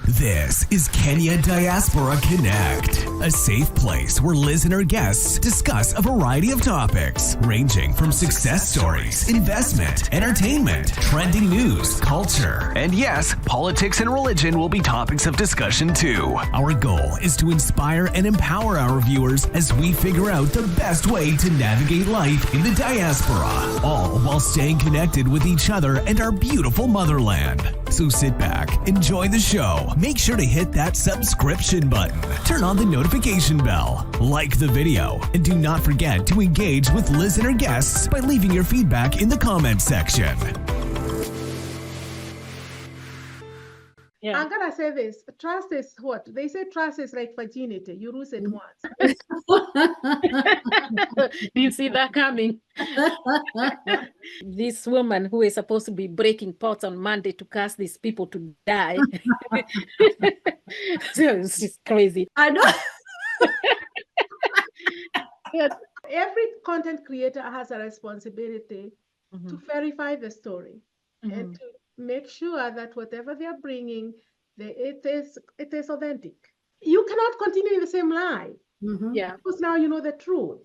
This is Kenya Diaspora Connect, a safe place where Liz and her guests discuss a variety of topics, ranging from success stories, investment, entertainment, trending news, culture, and yes, politics and religion will be topics of discussion too. Our goal is to inspire and empower our viewers as we figure out the best way to navigate life in the diaspora, all while staying connected with each other and our beautiful motherland. So sit back, enjoy the show, make sure to hit that subscription button, turn on the notification bell, like the video, and do not forget to engage with Liz and her guests by leaving your feedback in the comments section. Yeah. I'm gonna say this. Trust is what? They say trust is like virginity. You lose it once. Do you see that coming? This woman who is supposed to be breaking pots on Monday to cast these people to die. So it's just crazy. I know. Every content creator has a responsibility to verify the story and to make sure that whatever they are bringing, it is authentic. You cannot continue in the same lie. Yeah. Because now you know the truth.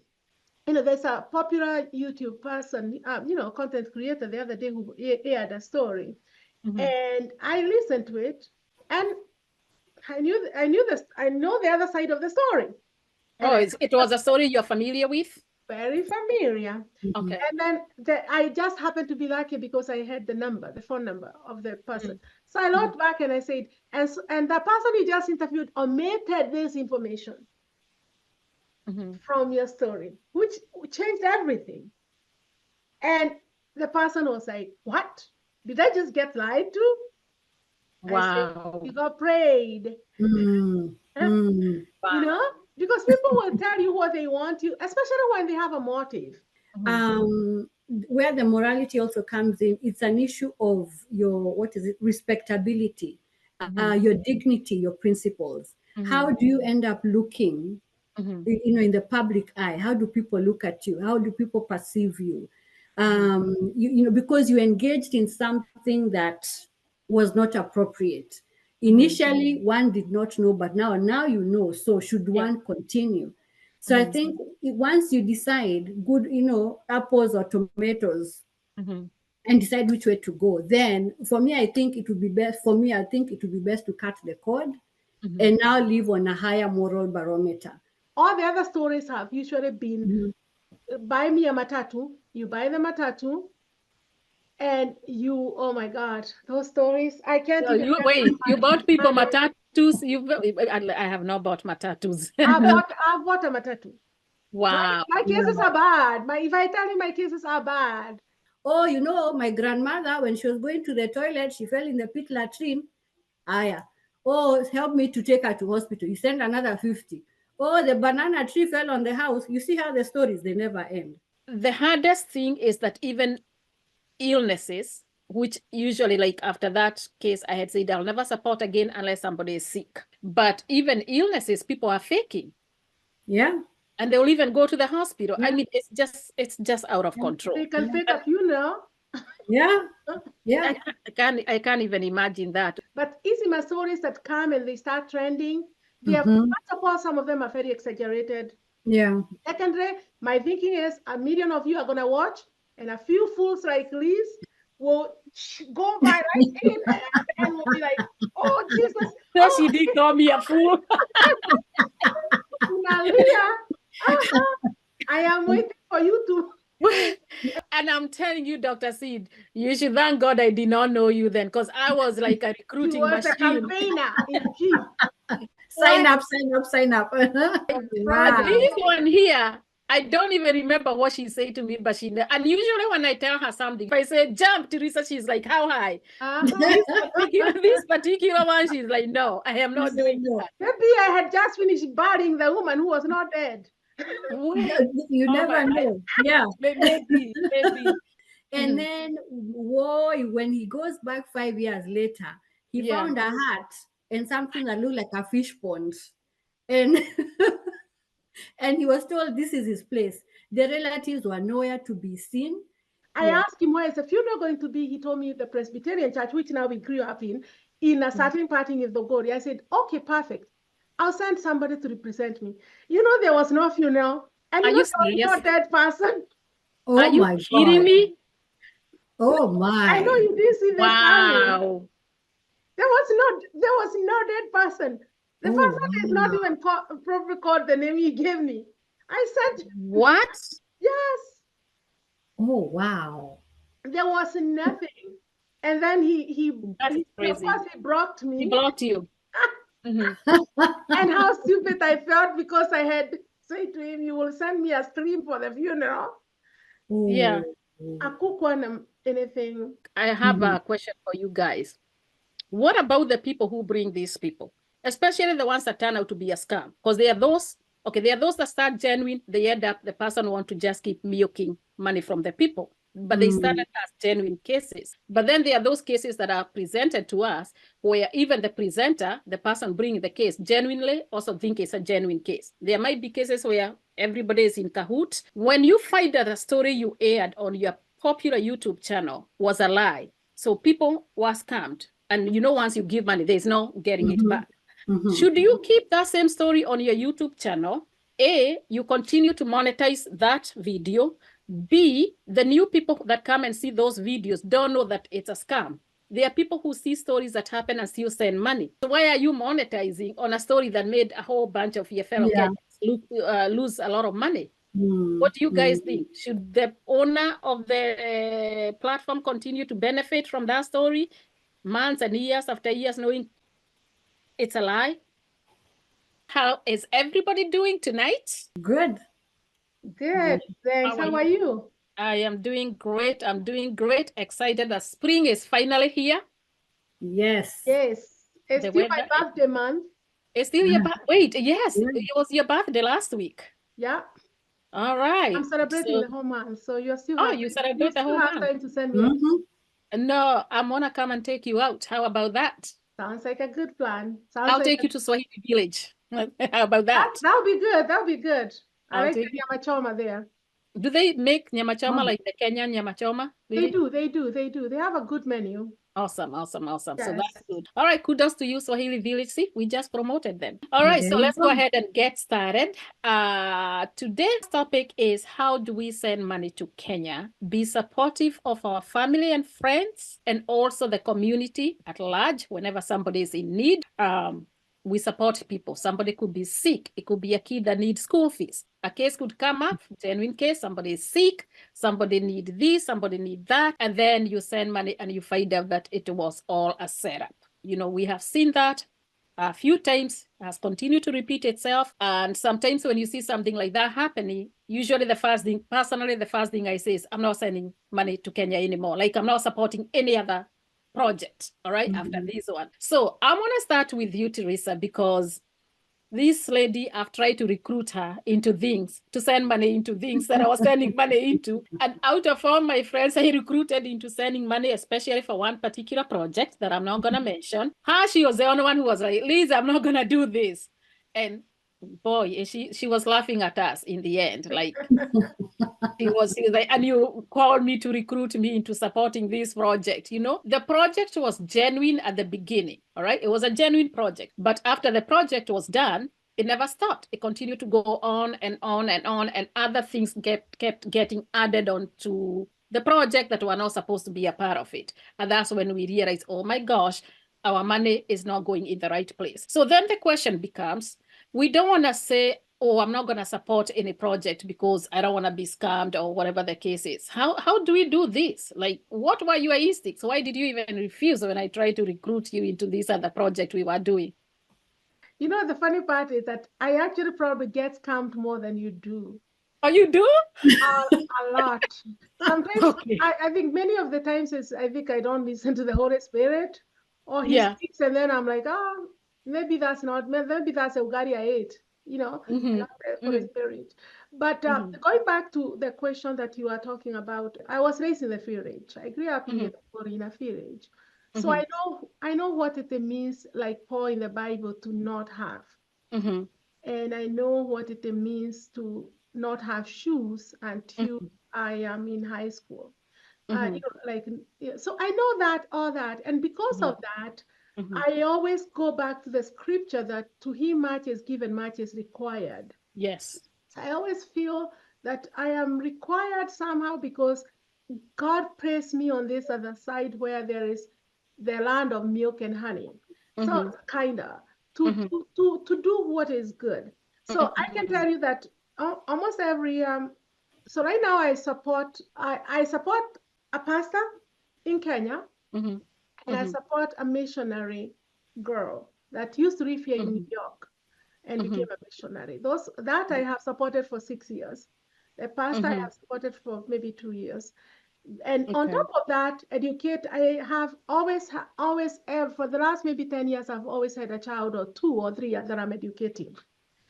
You know, there's a popular YouTube person, content creator the other day who aired a story, and I listened to it, and I know the other side of the story. Oh, it was a story you're familiar with? Very familiar. Okay. And then I just happened to be lucky because I had the phone number of the person. So I looked back and I said, and the person you just interviewed omitted this information from your story, which changed everything. And the person was like, what? Did I just get lied to? Wow. I said, you got prayed. Wow. You know? Because people will tell you what they want you, especially when they have a motive. Where the morality also comes in, it's an issue of your, respectability, your dignity, your principles. How do you end up looking, in the public eye? How do people look at you? How do people perceive you? Because you engaged in something that was not appropriate. Initially, one did not know, but now you know. So should one continue? So I think once you decide good, apples or tomatoes, and decide which way to go, then for me, I think it would be best. For me, I think it would be best to cut the cord and now live on a higher moral barometer. All the other stories have usually been, buy me a matatu. You buy the matatu. And you, oh my God, those stories, I can't even. You bought people matatus? I have not bought matatus. I bought a matatu. Wow. My cases are bad. If I tell you my cases are bad. Oh, my grandmother, when she was going to the toilet, she fell in the pit latrine. Oh, help me to take her to hospital. You send another 50. Oh, the banana tree fell on the house. You see how the stories, they never end. The hardest thing is that even illnesses, which usually, like after that case, I had said I'll never support again unless somebody is sick. But even illnesses, people are faking. Yeah. And they'll even go to the hospital. Yeah. I mean, it's just out of control. They can fake a funeral. Yeah. Yeah. I can't even imagine that. But my stories that come and they start trending, they have, first of all, some of them are very exaggerated. Yeah. Secondly, my thinking is 1 million of you are gonna watch, and a few fools like Liz will go by right in and will be like, oh, Jesus. No, she did call me a fool. I am waiting for you to. And I'm telling you, Dr. Seed, you should thank God I did not know you then, because I was like a recruiting machine. A campaigner in chief. Sign up. Wow. This one here, I don't even remember what she said to me, but and usually when I tell her something, if I say jump, Teresa, she's like, how high? This particular one, she's like, no, I am not doing that. Maybe I had just finished burying the woman who was not dead. You never know. Yeah. Maybe. And then, when he goes back 5 years later, he found a hat and something that looked like a fish pond. And and he was told this is his place. The relatives were nowhere to be seen. I asked him, where is the funeral going to be? He told me the Presbyterian church, which now we grew up in. in a certain parting of the glory. I said, okay, perfect. I'll send somebody to represent me. You know, there was no funeral. And Are you know, you there was no serious? dead person. Are Oh you my kidding God. me? Oh I know my. you didn't see this coming. Wow. There was no dead person. The Oh person is not wow. even probably called the name he gave me. I said, What? yes, Oh wow. there was nothing. And then That is of crazy. course he blocked He me. blocked you. Mhm. And how stupid I felt because I had said to him, you will send me a stream for the funeral. Yeah. Oh. I cook on anything. I have Mhm. a question for you guys. What about the people who bring these people, especially the ones that turn out to be a scam? Because there are those, okay, there are those that start genuine, they end up, the person want to just keep milking money from the people, but they started as genuine cases. But then there are those cases that are presented to us where even the presenter, the person bringing the case, genuinely also think it's a genuine case. There might be cases where everybody is in cahoot. When you find that a story you aired on your popular YouTube channel was a lie, so people were scammed. And you know, once you give money, there's no getting it back. Should you keep that same story on your YouTube channel? A, you continue to monetize that video. B, the new people that come and see those videos don't know that it's a scam. There are people who see stories that happen and still send money. So why are you monetizing on a story that made a whole bunch of your fellow Yeah. Kenyans lose a lot of money? What do you guys think? Should the owner of the platform continue to benefit from that story months and years after years knowing it's a lie? How is everybody doing tonight? Good. Good. Thanks. How are How you? are you? I am doing great. I'm doing great. Excited that spring is finally here. Yes. Yes. It's The still my weather birthday month. is still your birthday. Wait, yes, Yeah. it was your birthday last week. Yeah. All I'm right. celebrating So, the whole month. So you still oh, have you time. You celebrate the still whole have month. time to send me a gift. No, I'm gonna come and take you out. How about that? Sounds like a good plan. Sounds I'll like take you to Swahili Village. How about that? that'll be good. That'll be good. I I'll like the take you. nyama choma there. Do they make nyama choma Oh, like the Kenyan nyama choma? They Really? do, they do, they do. They have a good menu. Awesome, awesome, awesome. So Yes. that's good. All right, kudos to you, Swahili Village. See, we just promoted them. All right, there so you let's go go. ahead and get started. Today's topic is how do we send money to Kenya? Be supportive of our family and friends, and also the community at large whenever somebody is in need. We support people. Somebody could be sick. It could be a kid that needs school fees. A case could come up, genuine case, somebody is sick, somebody need this, somebody need that, and then you send money and you find out that it was all a setup. You know, we have seen that a few times, has continued to repeat itself. And sometimes when you see something like that happening, usually the first thing, personally, the first thing I say is, I'm not sending money to Kenya anymore. Like, I'm not supporting any other project, all right, after this one. So I want to start with you, Teresa, because this lady, I've tried to recruit her into things, to send money into things that I was sending money into. And out of all my friends, I recruited into sending money, especially for one particular project that I'm not going to mention. She was the only one who was like, Liz, I'm not going to do this. And boy, she was laughing at us in the end. Like, she was like, and you called me to recruit me into supporting this project. You know, the project was genuine at the beginning. All right. It was a genuine project. But after the project was done, it never stopped. It continued to go on and on and on. And other things kept getting added on to the project that were not supposed to be a part of it. And that's when we realized, oh my gosh, our money is not going in the right place. So then the question becomes, we don't want to say, oh, I'm not going to support any project because I don't want to be scammed or whatever the case is. How do we do this? Like, what were your instincts? Why did you even refuse when I tried to recruit you into this other project we were doing? You know, the funny part is that I actually probably get scammed more than you do. Oh, you do? A lot. Sometimes Okay. I think many of the times is I think I don't listen to the Holy Spirit, or he Yeah. speaks and then I'm like, oh, maybe that's not, maybe that's a ugari I ate, you know, Mm-hmm. not the Holy Spirit. But going back to the question that you are talking about, I was raised in the village. I grew up in a village. So I know what it means, like Paul in the Bible, to not have. Mm-hmm. And I know what it means to not have shoes until I am in high school. Mm-hmm. You know, like, so I know that all that, and because of that, I always go back to the scripture that to him much is given, much is required. Yes. So I always feel that I am required somehow because God placed me on this other side where there is the land of milk and honey. So kinda to do what is good. So I can tell you that almost every so right now I support a pastor in Kenya, and I support a missionary girl that used to live here in New York and became a missionary. That I have supported for 6 years. The pastor I have supported for maybe 2 years. And on top of that, I have always for the last maybe 10 years, I've always had a child or 2 or 3 that I'm educating.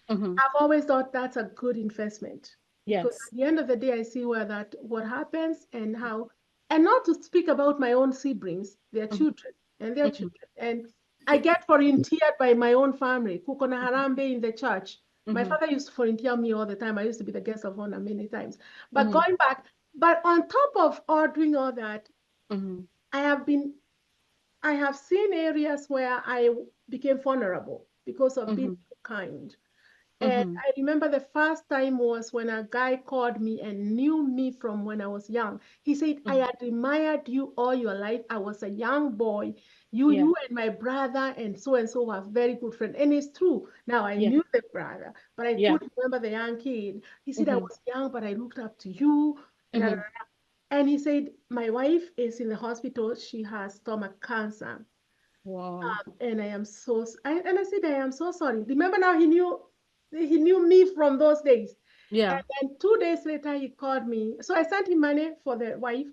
I've always thought that's a good investment. Because at the end of the day, I see what happens and how, and not to speak about my own siblings, their children and their children. And I get volunteered by my own family. Kuko na harambe in the church. My father used to volunteer me all the time. I used to be the guest of honor many times. But going back, but on top of all doing all that, I have seen areas where I became vulnerable because of being too kind. And I remember the first time was when a guy called me and knew me from when I was young. He said, I had admired you all your life. I was a young boy. You and my brother and so were very good friends. And it's true. Now I knew the brother, but I couldn't remember the young kid. He said, I was young, but I looked up to you. And he said, my wife is in the hospital. She has stomach cancer. Wow. And I am so, and I said, I am so sorry. Remember now he knew me from those days. Yeah. And then 2 days later, he called me. So I sent him money for the wife.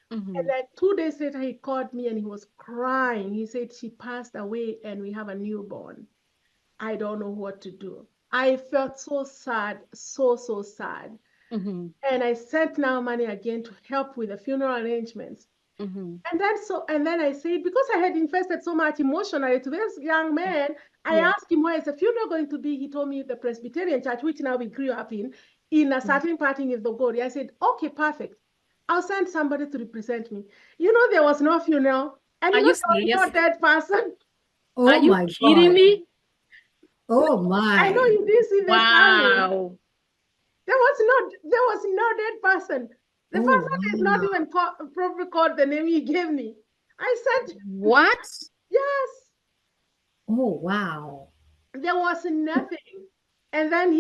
And then 2 days later, he called me and he was crying. He said, she passed away and we have a newborn. I don't know what to do. I felt so sad, so sad. And I sent now money again to help with the funeral arrangements. And then I said, because I had invested so much emotionally to this young man, I asked him, where is the funeral going to be? He told me the Presbyterian church, which now we grew up in a certain part in Ithogori. I said, okay, perfect. I'll send somebody to represent me. You know, there was no funeral. And you know, there was no dead person. Oh, are you my kidding God. me? Oh, my. I know you didn't see this coming. Wow. There was no dead person. The person is not even probably called the name he gave me. I said, What? yes. Oh, wow. There was nothing. And then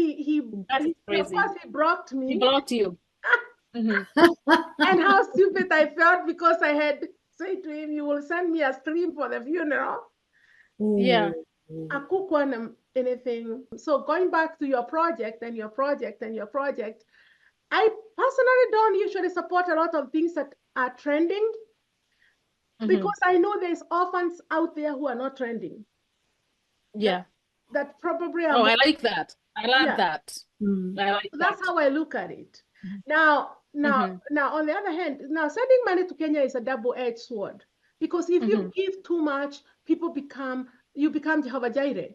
That's crazy. of course, he blocked me. He blocked you. And how stupid I felt because I had said to him, you will send me a stream for the funeral. Yeah. I couldn't anything. So going back to your project, I personally don't usually support a lot of things that are trending because I know there's orphans out there who are not trending. Yeah. That probably are. Oh, I like that. I like that. I like That's how I look at it. Now, on the other hand, now sending money to Kenya is a double-edged sword because if you give too much, you become Jehovah Jireh,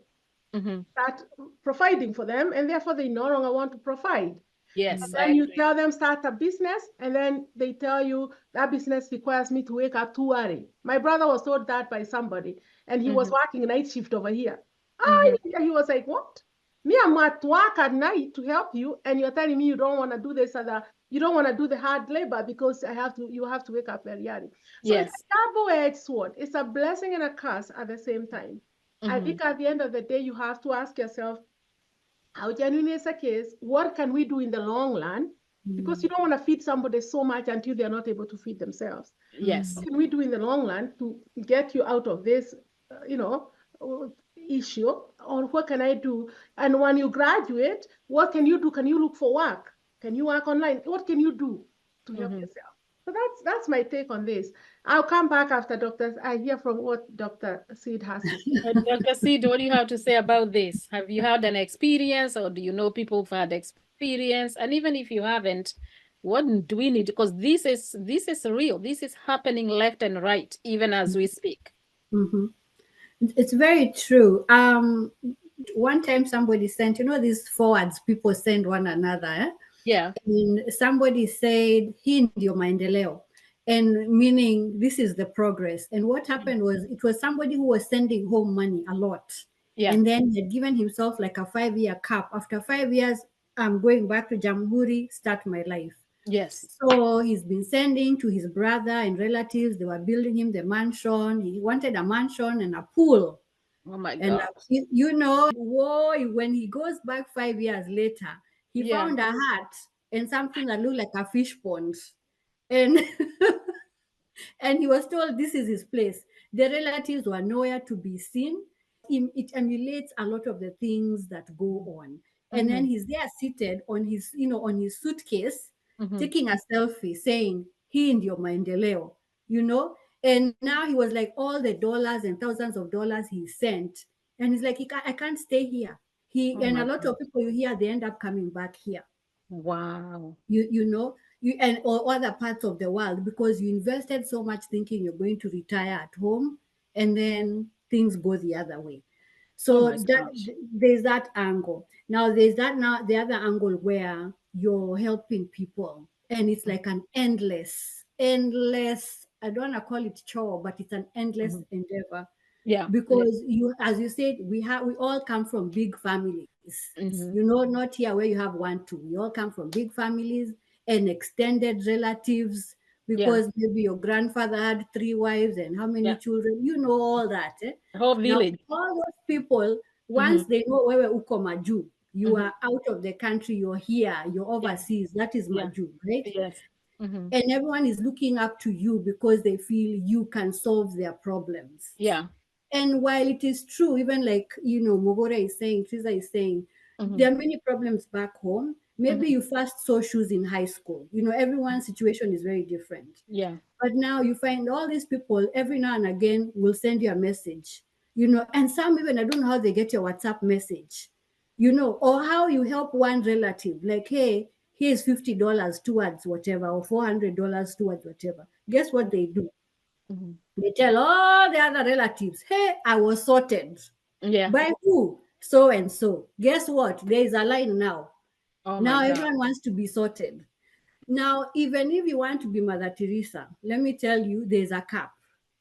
start providing for them, and therefore they no longer want to provide. Yes. And then you tell them start a business, and then they tell you that business requires me to wake up too early. My brother was told that by somebody, and he was working night shift over here. He was like, what? Me, I'm at work at night to help you, and you're telling me you don't want to do this you don't want to do the hard labor because you have to wake up very early. So it's a double-edged sword. It's a blessing and a curse at the same time. I think at the end of the day, you have to ask yourself, how genuine is the case? What can we do in the long run? Because you don't want to feed somebody so much until they're not able to feed themselves. Yes. What can we do in the long run to get you out of this, issue? Or what can I do? And when you graduate, what can you do? Can you look for work? Can you work online? What can you do to help yourself? So that's my take on this. I'll come back after I hear from what Dr. Seed has to say. Dr. Seed, what do you have to say about this? Have you had an experience, or do you know people who've had experience? And even if you haven't, what do we need? Because this is real. This is happening left and right, even as we speak. It's very true. One time somebody sent, these forwards people send one another. Yeah. And somebody said, hii ndio maendeleo. and meaning this is the progress. And what happened was it was somebody who was sending home money a lot. Yeah. And then he had given himself like a 5-year cap. After 5 years, I'm going back to Jamhuri, start my life. Yes. So he's been sending to his brother and relatives. They were building him the mansion. He wanted a mansion and a pool. Oh my And God. you know, whoa, when he goes back 5 years later, he Yeah. found a hat and something that looked like a fish pond. And and he was told this is his place. The relatives were nowhere to be seen. It emulates a lot of the things that go on. And then he's there seated on his, on his suitcase, taking a selfie, saying, "Hii ndio maendeleo," you know. And now he was like, all the dollars and thousands of dollars he sent, and he's like, I can't stay here. Oh And my a lot God. of people you hear, they end up coming back here. Wow. You know, and or other parts of the world, because you invested so much thinking you're going to retire at home, and then things go the other way. Oh So my gosh. there's that angle. Now there's that now the other angle where you're helping people, and it's like an endless. I don't want to call it chore, but it's an endless endeavor. Yeah. Because you, as you said, we all come from big families. Mm-hmm. Not here where you have one, two. We all come from big families and extended relatives, Yeah. because maybe your grandfather had 3 wives and how many Yeah. children, all that. The whole Now, village. all those people, once they know where uko maju, you are out of the country, you're here, you're overseas, that is Yeah. maju, right? Yes. Mm-hmm. And everyone is looking up to you because they feel you can solve their problems. Yeah. And while it is true, even like, Mogore is saying, Triza is saying, there are many problems back home. Maybe you first saw shoes in high school. Everyone's situation is very different. Yeah. But now you find all these people every now and again will send you a message, and some even, I don't know how they get your WhatsApp message, or how you help one relative, like, hey, here's $50 towards whatever, or $400 towards whatever. Guess what they do? Mm-hmm. They tell all the other relatives, hey, I was sorted. Yeah. By who? So and so. Guess what? There is a line now. Oh Now my God. everyone wants to be sorted. Now, even if you want to be Mother Teresa, let me tell you, there's a cap.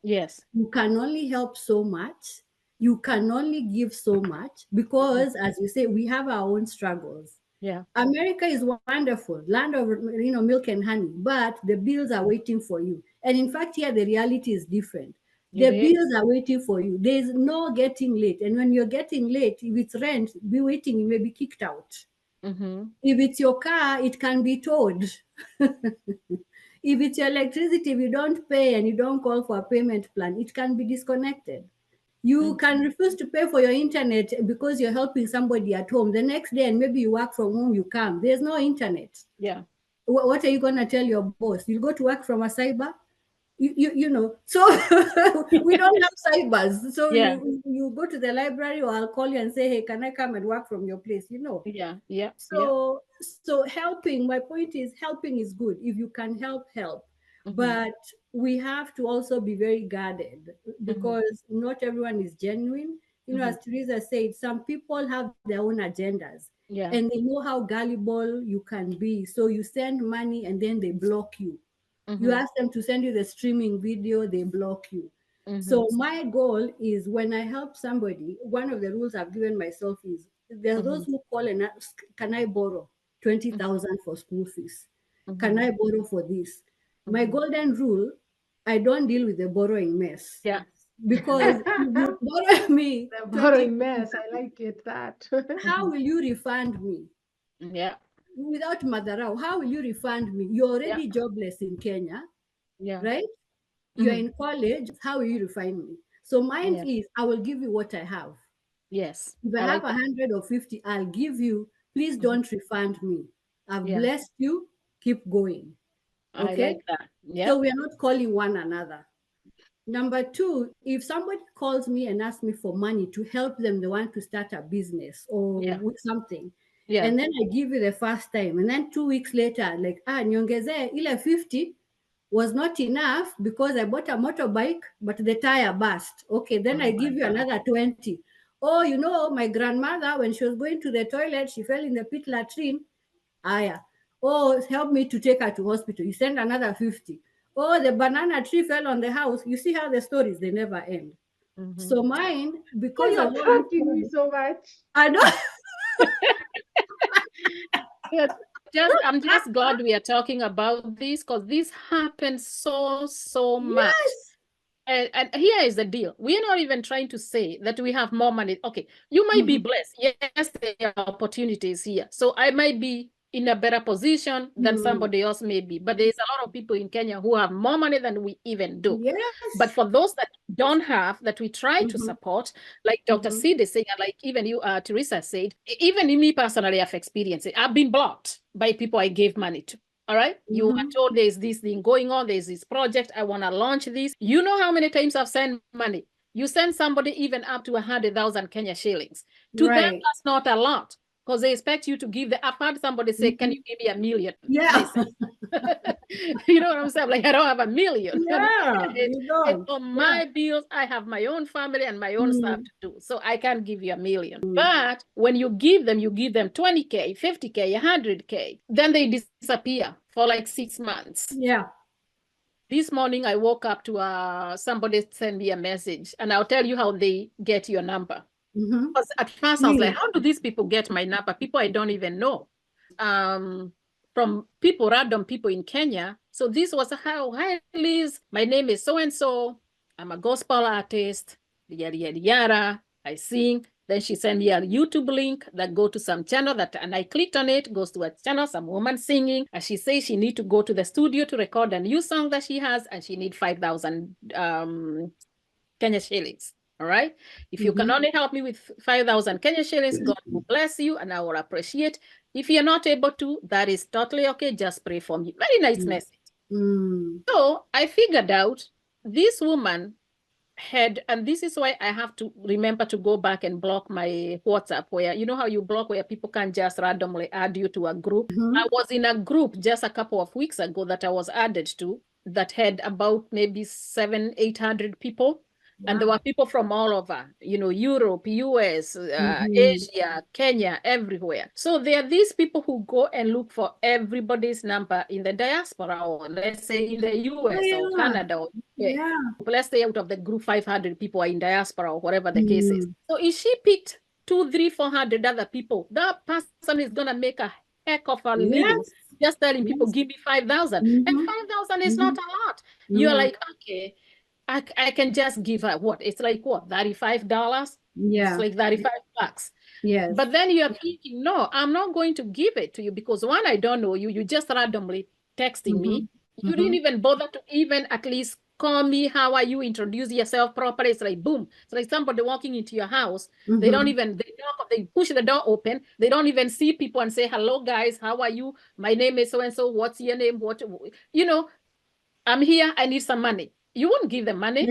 Yes. You can only help so much. You can only give so much because, as you say, we have our own struggles. Yeah. America is wonderful, land of milk and honey, but the bills are waiting for you. And in fact, here the reality is different. It The is. bills are waiting for you. There's no getting late. And when you're getting late, if it's rent, be waiting, you may be kicked out. Mm-hmm. If it's your car, it can be towed. If it's your electricity, if you don't pay and you don't call for a payment plan, it can be disconnected. You can refuse to pay for your internet because you're helping somebody at home. The next day, and maybe you work from home, you come. There's no internet. Yeah. What are you going to tell your boss? You'll go to work from a cyber? So we don't have cybers. So Yeah. you go to the library, or I'll call you and say, hey, can I come and work from your place? Yeah. Yeah. Yeah. So helping, my point is, helping is good. If you can help. But we have to also be very guarded, because not everyone is genuine. As Teresa said, some people have their own agendas, Yeah. and they know how gullible you can be. So you send money and then they block you. You ask them to send you the streaming video, they block you. So my goal is, when I help somebody, one of the rules I've given myself is, there are those who call and ask, can I borrow 20,000 for school fees? Can I borrow for this? My golden rule, I don't deal with the borrowing mess. Yeah. Because if you borrow me The 20, borrowing mess. I like it that. how will you refund me? Yeah. Without Madarao, how will you refund me? You're already jobless in Kenya, Yeah. right? You're in college. How will you refund me? So mine Yeah. is, I will give you what I have. Yes. If I I have like 100 or 50, I'll give you. Please don't refund me. I've Yeah. blessed you. Keep going. I Okay? like that. Yeah. So we are not calling one another. Number two, if somebody calls me and asks me for money to help them, they want to start a business or with something, Yeah. and then I give you the first time, and then 2 weeks later, like, nyongeze ile 50 was not enough because I bought a motorbike, but the tire burst. Okay, then I give you another 20. Oh, my grandmother, when she was going to the toilet, she fell in the pit latrine. Oh, help me to take her to hospital. You send another 50. oh, the banana tree fell on the house. You see how the stories, they never end. So mine, because you're of all hurting me so much. I know. I'm just glad we are talking about this, because this happens so much. Yes. And here is the deal. We're not even trying to say that we have more money. Okay, you might be blessed. Yes, there are opportunities here. So I might be in a better position than somebody else may be. But there's a lot of people in Kenya who have more money than we even do. Yes. But for those that don't have, that we try to support, like Dr. Sid is saying, like even you, Teresa said, even me personally, I've experienced it. I've been blocked by people I gave money to. All right. You are told there's this thing going on. There's this project. I want to launch this. You know how many times I've sent money? You send somebody even up to 100,000 Kenya shillings. To them, that's not a lot, because they expect you to give the. I've had somebody say, can you give me $1 million? Yeah. You know what I'm saying? Like, I don't have $1 million. Yeah. And on my bills, I have my own family and my own stuff to do. So I can't give you $1 million. But when you give them 20K, 50K, 100K, then they disappear for like 6 months. Yeah. This morning, I woke up to somebody send me a message, and I'll tell you how they get your number. Because at first I was like, how do these people get my number? People I don't even know. From people, random people in Kenya. So this was how, hi Liz, my name is so-and-so. I'm a gospel artist, yada, yada, yada. I sing. Then she sent me a YouTube link that go to some channel and I clicked on it, goes to a channel, some woman singing. And she says she need to go to the studio to record a new song that she has, and she need 5,000 Kenya shillings. All right. If you can only help me with 5,000 Kenya shillings, God will bless you and I will appreciate. If you're not able to, that is totally okay. Just pray for me. Very nice message. So I figured out this woman had, and this is why I have to remember to go back and block my WhatsApp, where you know how you block where people can just randomly add you to a group. I was in a group just a couple of weeks ago that I was added to that had about maybe 700-800 people. Wow. And there were people from all over, you know, Europe, US, Asia, Kenya, everywhere. So there are these people who go and look for everybody's number in the diaspora, or let's say in the US or Canada. Or let's say out of the group, 500 people are in diaspora or whatever the case is. So if she picked 200, 300, 400 other people, that person is going to make a heck of a living. Just telling people, give me 5,000. And 5,000 is not a lot. You're like, okay, I can just give her what? It's like what, $35? Yeah. It's like $35. Yes. But then you're thinking, no, I'm not going to give it to you because one, I don't know you. You just randomly texting me. You didn't even bother to even at least call me. How are you? Introduce yourself properly. It's like, boom. It's like somebody walking into your house. They don't even, they push the door open. They don't even see people and say, hello guys, how are you? My name is so-and-so. What's your name? What, you know, I'm here. I need some money. You wouldn't give them money.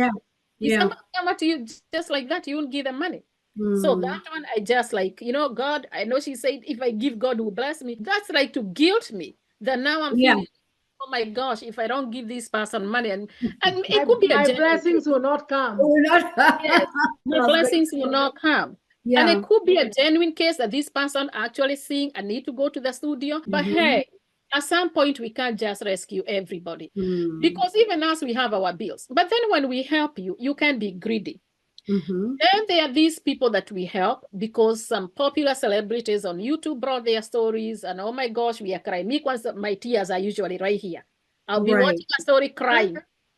If somebody come up to you just like that, you wouldn't give them money. So that one, I just like, you know, God, I know she said, if I give, God will bless me. That's like to guilt me. That now I'm feeling, oh my gosh, if I don't give this person money, and it could be my blessings will not come. Yes, my blessings will not come. And it could be a genuine case that this person actually sing and need to go to the studio. But hey, at some point, we can't just rescue everybody because even us, we have our bills. But then when we help you, you can be greedy. Then there are these people that we help because some popular celebrities on YouTube brought their stories, and oh my gosh, we are crying. Me, once my tears are usually right here. I'll be watching a story crying.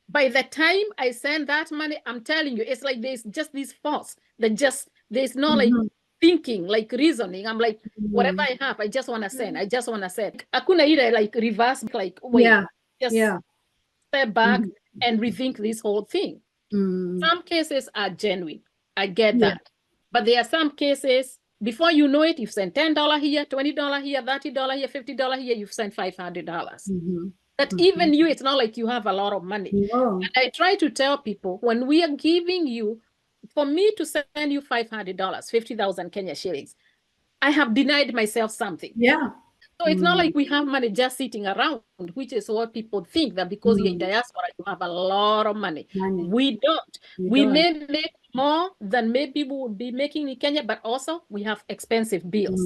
By the time I send that money, I'm telling you, it's like there's just this force that just, there's no like thinking, like reasoning. I'm like, whatever I have, I just want to send. I just want to send. Akuna either like reverse, like wait, just step back and rethink this whole thing. Some cases are genuine. I get that. But there are some cases, before you know it, you've sent $10 here, $20 here, $30 here, $50 here, you've sent $500. That even you, it's not like you have a lot of money. And I try to tell people, when we are giving you, for me to send you $500, 50,000 Kenya shillings, I have denied myself something. So it's not like we have money just sitting around, which is what people think, that because you're in diaspora, you have a lot of money. We don't. We may make more than maybe we would be making in Kenya, but also we have expensive bills.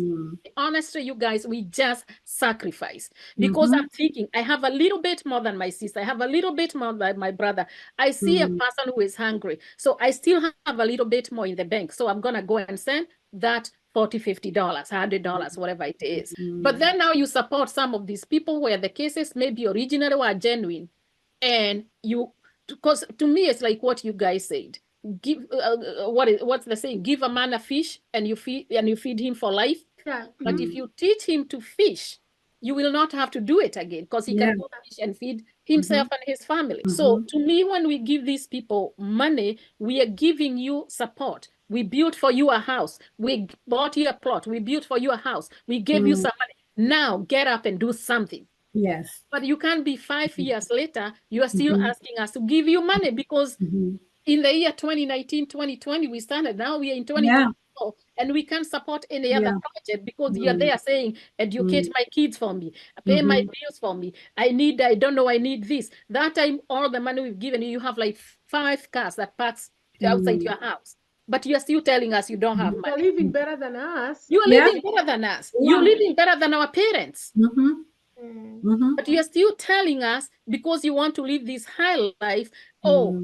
Honestly, you guys, we just sacrifice because I'm thinking I have a little bit more than my sister. I have a little bit more than my brother. I see a person who is hungry. So I still have a little bit more in the bank. So I'm going to go and send that $40, $50, $100, whatever it is. But then now you support some of these people where the cases maybe originally were genuine. And you, because to me, it's like what you guys said. Give what's the saying? Give a man a fish and you feed him for life. Yeah. But if you teach him to fish, you will not have to do it again because he can go fish and feed himself and his family. So to me, when we give these people money, we are giving you support. We built for you a house. We bought you a plot. We built for you a house. We gave you some money. Now get up and do something. Yes. But you can't be 5 years later, you are still asking us to give you money because in the year 2019, 2020, we started. Now we are in 2024 and we can't support any other project because you're there saying, educate my kids for me, pay my bills for me. I need this. That time, all the money we've given you, you have like 5 cars that parks outside your house. But you're still telling us you don't have You're money. living better than us. You're living better than us. You're living better than our parents. But you're still telling us because you want to live this high life,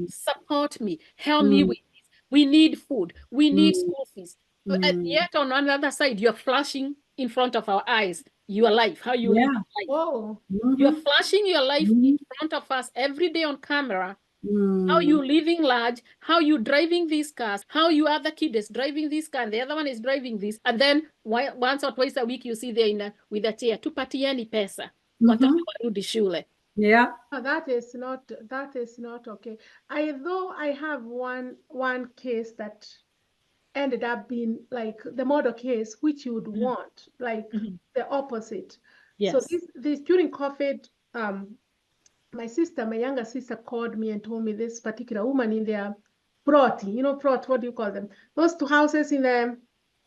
support me, help me with this. We need food. We need school fees. And yet on another side, you're flashing in front of our eyes your life, how you live your life. Whoa. You're flashing your life in front of us every day on camera. How you living large, how you driving these cars, how you other kid is driving this car, and the other one is driving this. And then once or twice a week, you see there with a chair, tupatieni pesa. Watoto warudi shule. Yeah. No, that is not okay. Though I have one case that ended up being like the model case, which you would want, like the opposite. Yes. So this during COVID, my younger sister called me and told me this particular woman in their plot, what do you call them? Those 2 houses in the,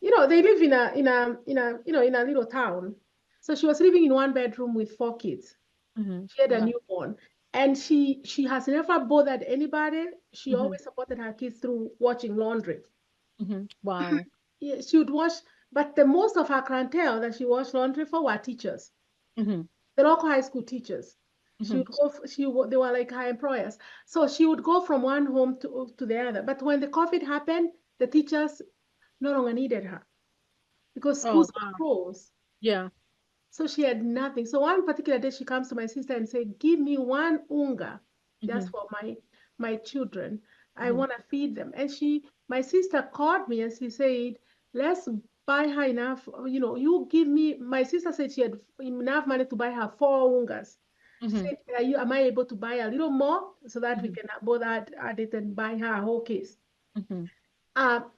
they live in a little town. So she was living in 1 bedroom with 4 kids. She had a newborn. And she has never bothered anybody. She always supported her kids through watching laundry. Wow. Yeah, she would watch, but the most of her clientele that she watched laundry for were teachers. The local high school teachers. She would go. They were like her employers. So she would go from one home to the other. But when the COVID happened, the teachers no longer needed her because schools were closed. Yeah. So she had nothing. So one particular day, she comes to my sister and said, "Give me 1 unga just for my children. I want to feed them." And my sister called me and she said, "Let's buy her enough. You give me." My sister said she had enough money to buy her 4 ungas. She said, "Am I able to buy a little more so that we can both add it and buy her a whole case?" But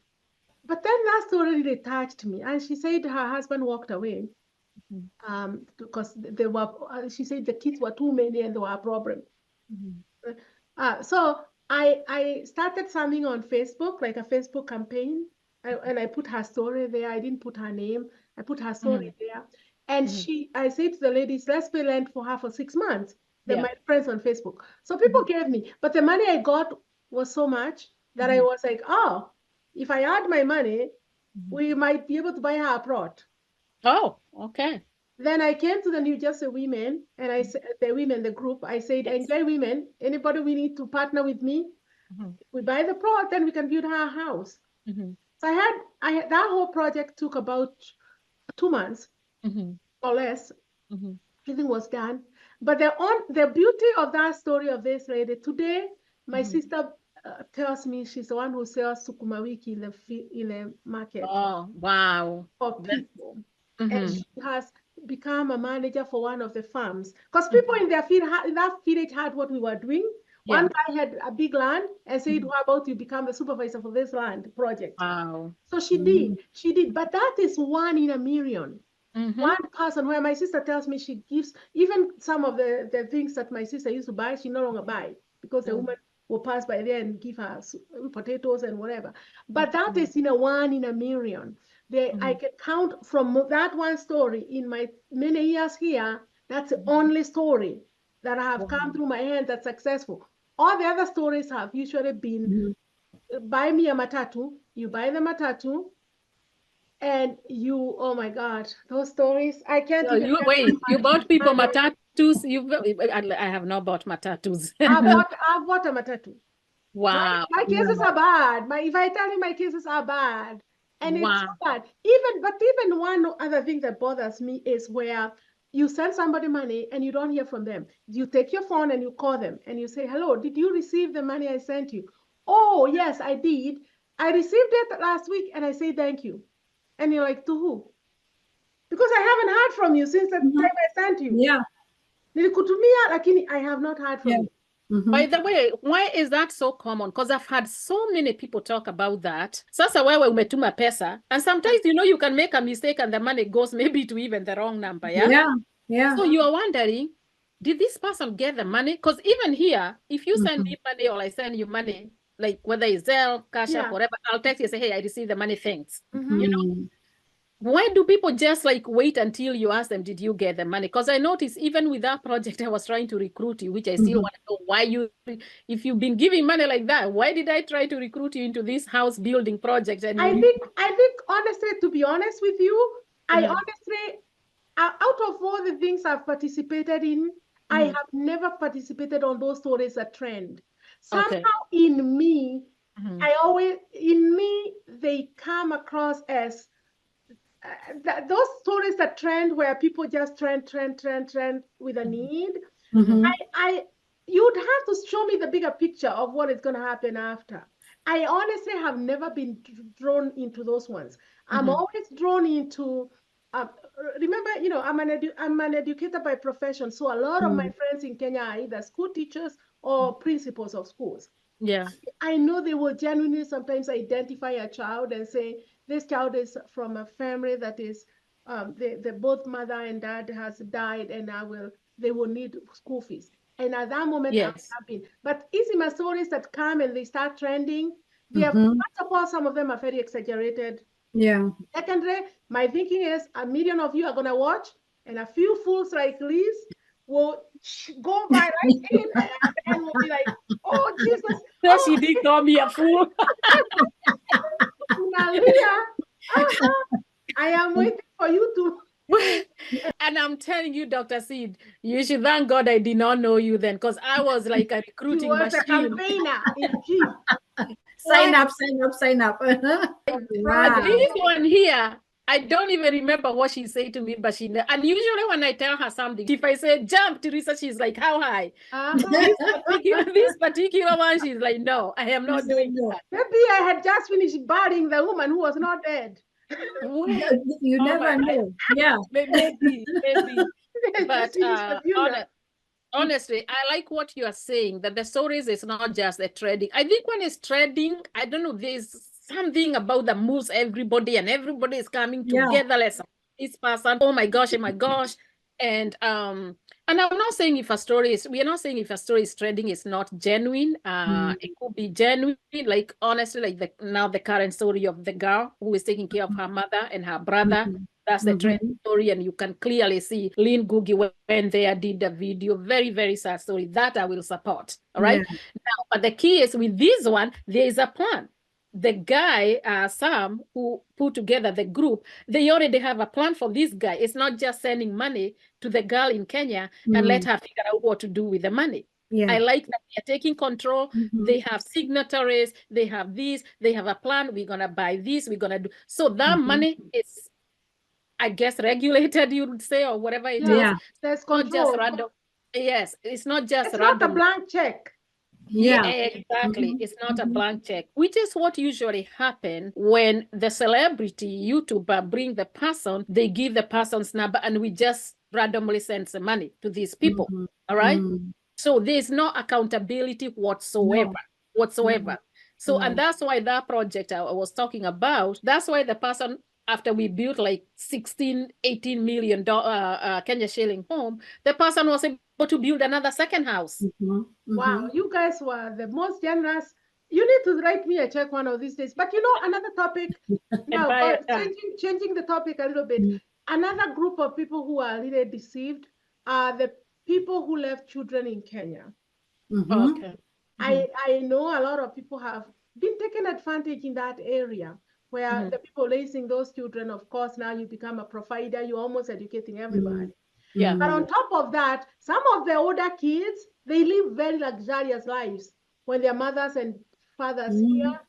then that story really touched me. And she said her husband walked away because she said the kids were too many and there were a problem. So I started something on Facebook, like a Facebook campaign, and I put her story there. I didn't put her name. I put her story there. And I said to the ladies, let's pay rent for her for 6 months. They're my friends on Facebook. So people gave me, but the money I got was so much that I was like, oh, if I add my money, we might be able to buy her a plot. Oh, okay. Then I came to the New Jersey women, and I said, the group, I said, enjoy women, anybody we need to partner with me, we buy the plot, then we can build her a house. So I had that whole project took about 2 months or less. Everything was done. But the beauty of that story of this lady, today, my sister tells me she's the one who sells sukuma wiki in the market. Oh, wow. For people. And she has become a manager for one of the farms. Because people in that village had what we were doing. One guy had a big land and said, how about you become the supervisor for this land project? Wow. So she did. But that is 1 in a million. One person where my sister tells me she gives, even some of the things that my sister used to buy, she no longer buy because the woman will pass by there and give her potatoes and whatever. But that is 1 in a million. I can count from that one story in my many years here. That's the only story that I have come through my hands that's successful. All the other stories have usually been buy me a matatu. You buy the matatu, and you, oh my God, those stories, I can't even. You bought people matatus. I have not bought matatus. I've bought a matatu. Wow. My cases are bad. If I tell you my cases are bad, and it's so Wow. bad. But even one other thing that bothers me is where you send somebody money and you don't hear from them. You take your phone and you call them and you say, hello, did you receive the money I sent you? Oh, yes, I did. I received it last week, and I say thank you. And you're like, to who? Because I haven't heard from you since the time I sent you. Yeah. Nilikutumia, lakini I have not heard from you. By the way, why is that so common? Because I've had so many people talk about that. Sasa wewe umetuma pesa, and sometimes you can make a mistake and the money goes maybe to even the wrong number, yeah? Yeah. So you are wondering, did this person get the money? Because even here, if you send me money or I send you money, like whether it's Zelle, Cash App, whatever, I'll text you and say, hey, I received the money, thanks. You know? Why do people just like wait until you ask them, did you get the money? Because I noticed even with that project, I was trying to recruit you, which I still want to know why if you've been giving money like that, why did I try to recruit you into this house building project? And I think honestly, to be honest with you, I honestly, out of all the things I've participated in, I have never participated on those stories that trend. Somehow in me, they come across as those stories that trend where people just trend with a need. You'd have to show me the bigger picture of what is going to happen after. I honestly have never been drawn into those ones. I'm always drawn into. Remember, I'm an educator by profession, so a lot of my friends in Kenya are either school teachers or principals of schools. Yeah, I know they will genuinely sometimes identify a child and say, this child is from a family that is, the both mother and dad has died, and they will need school fees. And at that moment, I'm happy. But it's my stories that come and they start trending. They are, first of all, some of them are very exaggerated. Yeah. Secondly, my thinking is 1 million of you are going to watch, and a few fools like Liz will go by right in and will be like, oh, Jesus. so she did call me a fool. I am waiting for you to. And I'm telling you, Dr. Seed, you should thank God I did not know you then, because I was like a recruiting machine. A campaigner in chief. Sign up. Wow. This one here, I don't even remember what she said to me, but and usually when I tell her something, if I say jump, Teresa, she's like, how high? This particular one, she's like, no, I am not doing that. Maybe I had just finished burying the woman who was not dead. You never know. Yeah. Maybe. But honestly, I like what you are saying, that the stories is not just the trading. I think when it's trading, I don't know, there's something about that moves everybody, and everybody is coming together. Let's this person, oh my gosh. And I'm not saying if a story is, we are not saying if a story is trading is not genuine. It could be genuine, like honestly, like the current story of the girl who is taking care of her mother and her brother. That's the trend story, and you can clearly see Lynn Googie when they did the video. Very, very sad story. That I will support. All right. Now, but the key is with this one, there is a plan. The guy, Sam, who put together the group, they already have a plan for this guy. It's not just sending money to the girl in Kenya and let her figure out what to do with the money. I like that they're taking control. They have signatories. They have this. They have a plan. We're going to buy this. We're going to do. So that money is, I guess, regulated, you would say, or whatever it is. There's not control. just random. Yes, it's not just it's random. Not a blank check. Yeah, exactly. It's not a blank check, which is what usually happens when the celebrity YouTuber bring the person, they give the person's number, and we just randomly send the money to these people. All right. So there's no accountability whatsoever. So, and that's why that project I was talking about, that's why the person, after we built like 18 million Kenya shilling home, the person was able to build another second house. Wow, you guys were the most generous. You need to write me a check one of these days. But another topic, now changing the topic a little bit. Another group of people who are really deceived are the people who left children in Kenya. Okay. I know a lot of people have been taken advantage in that area where the people raising those children, of course, now you become a provider, you're almost educating everybody. Yeah. But on top of that, some of the older kids, they live very luxurious lives when their mothers and fathers here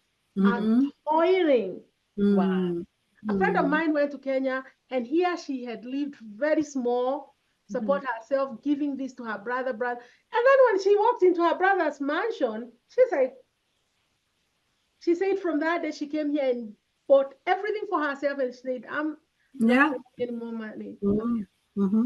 are toiling. Wow. A friend of mine went to Kenya, and here she had lived very small, support herself, giving this to her brother. And then when she walked into her brother's mansion, she's like, she said from that day she came here and bought everything for herself, and she said, I'm not taking any more money.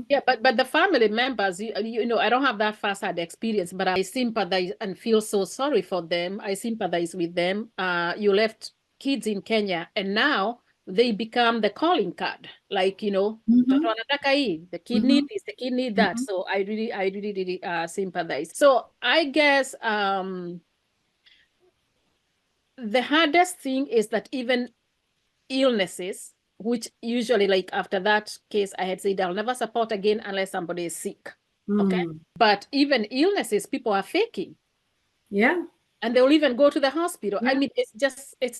Yeah, but the family members, you know, I don't have that first-hand experience, but I sympathize and feel so sorry for them. I sympathize with them. You left kids in Kenya, and now they become the calling card. Like, you know, the kid need this, the kid need that. So I really sympathize. So I guess the hardest thing is that even illnesses, which usually, like after that case, I had said I'll never support again unless somebody is sick. Okay. But even illnesses, people are faking. Yeah. And they'll even go to the hospital. I mean, it's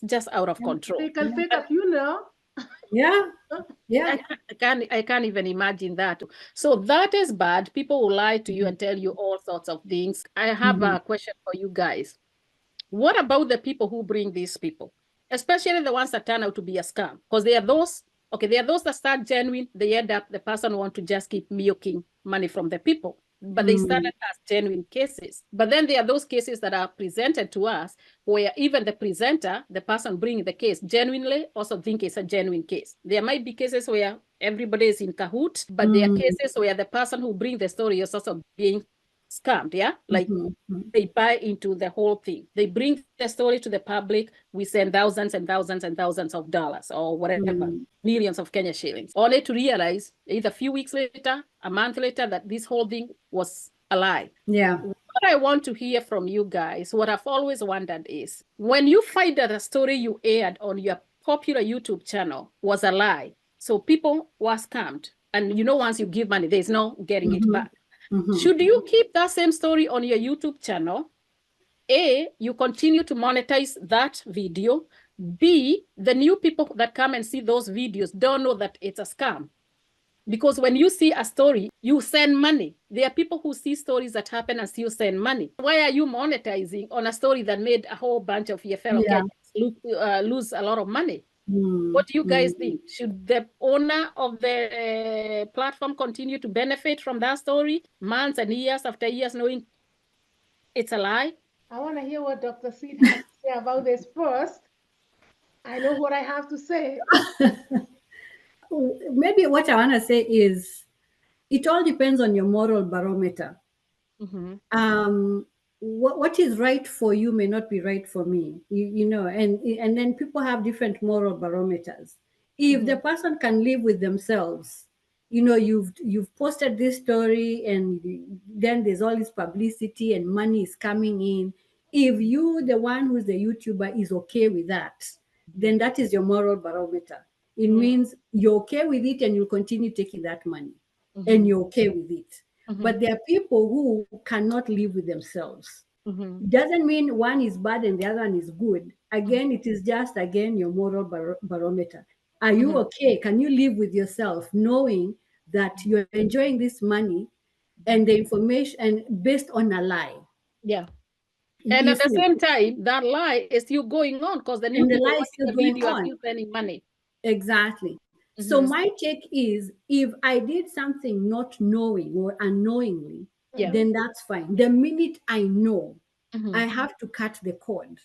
just out of control. They can fake a funeral. Yeah. Yeah. I can't even imagine that. So that is bad. People will lie to you and tell you all sorts of things. I have a question for you guys. What about the people who bring these people? Especially the ones that turn out to be a scam. Because they are those that start genuine, they end up, the person want to just keep milking money from the people. But they started as genuine cases. But then there are those cases that are presented to us where even the presenter, the person bringing the case, genuinely also think it's a genuine case. There might be cases where everybody is in cahoot, but there are cases where the person who brings the story is also being scammed, yeah? Like they buy into the whole thing. They bring the story to the public. We send thousands and thousands and thousands of dollars or whatever, millions of Kenya shillings, only to realize either a few weeks later, a month later, that this whole thing was a lie. Yeah. What I want to hear from you guys, what I've always wondered is, when you find that a story you aired on your popular YouTube channel was a lie, so people were scammed, and you know, once you give money, there's no getting it back. Should you keep that same story on your YouTube channel? A, you continue to monetize that video. B, the new people that come and see those videos don't know that it's a scam. Because when you see a story, you send money. There are people who see stories that happen and still send money. Why are you monetizing on a story that made a whole bunch of your fellow Kenyans lose a lot of money? What do you guys think? Should the owner of the platform continue to benefit from that story months and years after years, knowing it's a lie? I want to hear what Dr. Seed has to say about this first. I know what I have to say. Maybe what I want to say is it all depends on your moral barometer. What is right for you may not be right for me, you know, and then people have different moral barometers. If the person can live with themselves, you know, you've posted this story and then there's all this publicity and money is coming in. If you, the one who's the YouTuber, is okay with that, then that is your moral barometer. It means you're okay with it and you'll continue taking that money and you're okay with it. But there are people who cannot live with themselves. Doesn't mean one is bad and the other one is good. Again, it is just, your moral barometer. Are you okay? Can you live with yourself knowing that you're enjoying this money and the information and based on a lie? Yeah. And at the same time, that lie is still going on because the new people watching the video are still spending money. Exactly. So my take is, if I did something not knowing or unknowingly, then that's fine. The minute I know, I have to cut the cord.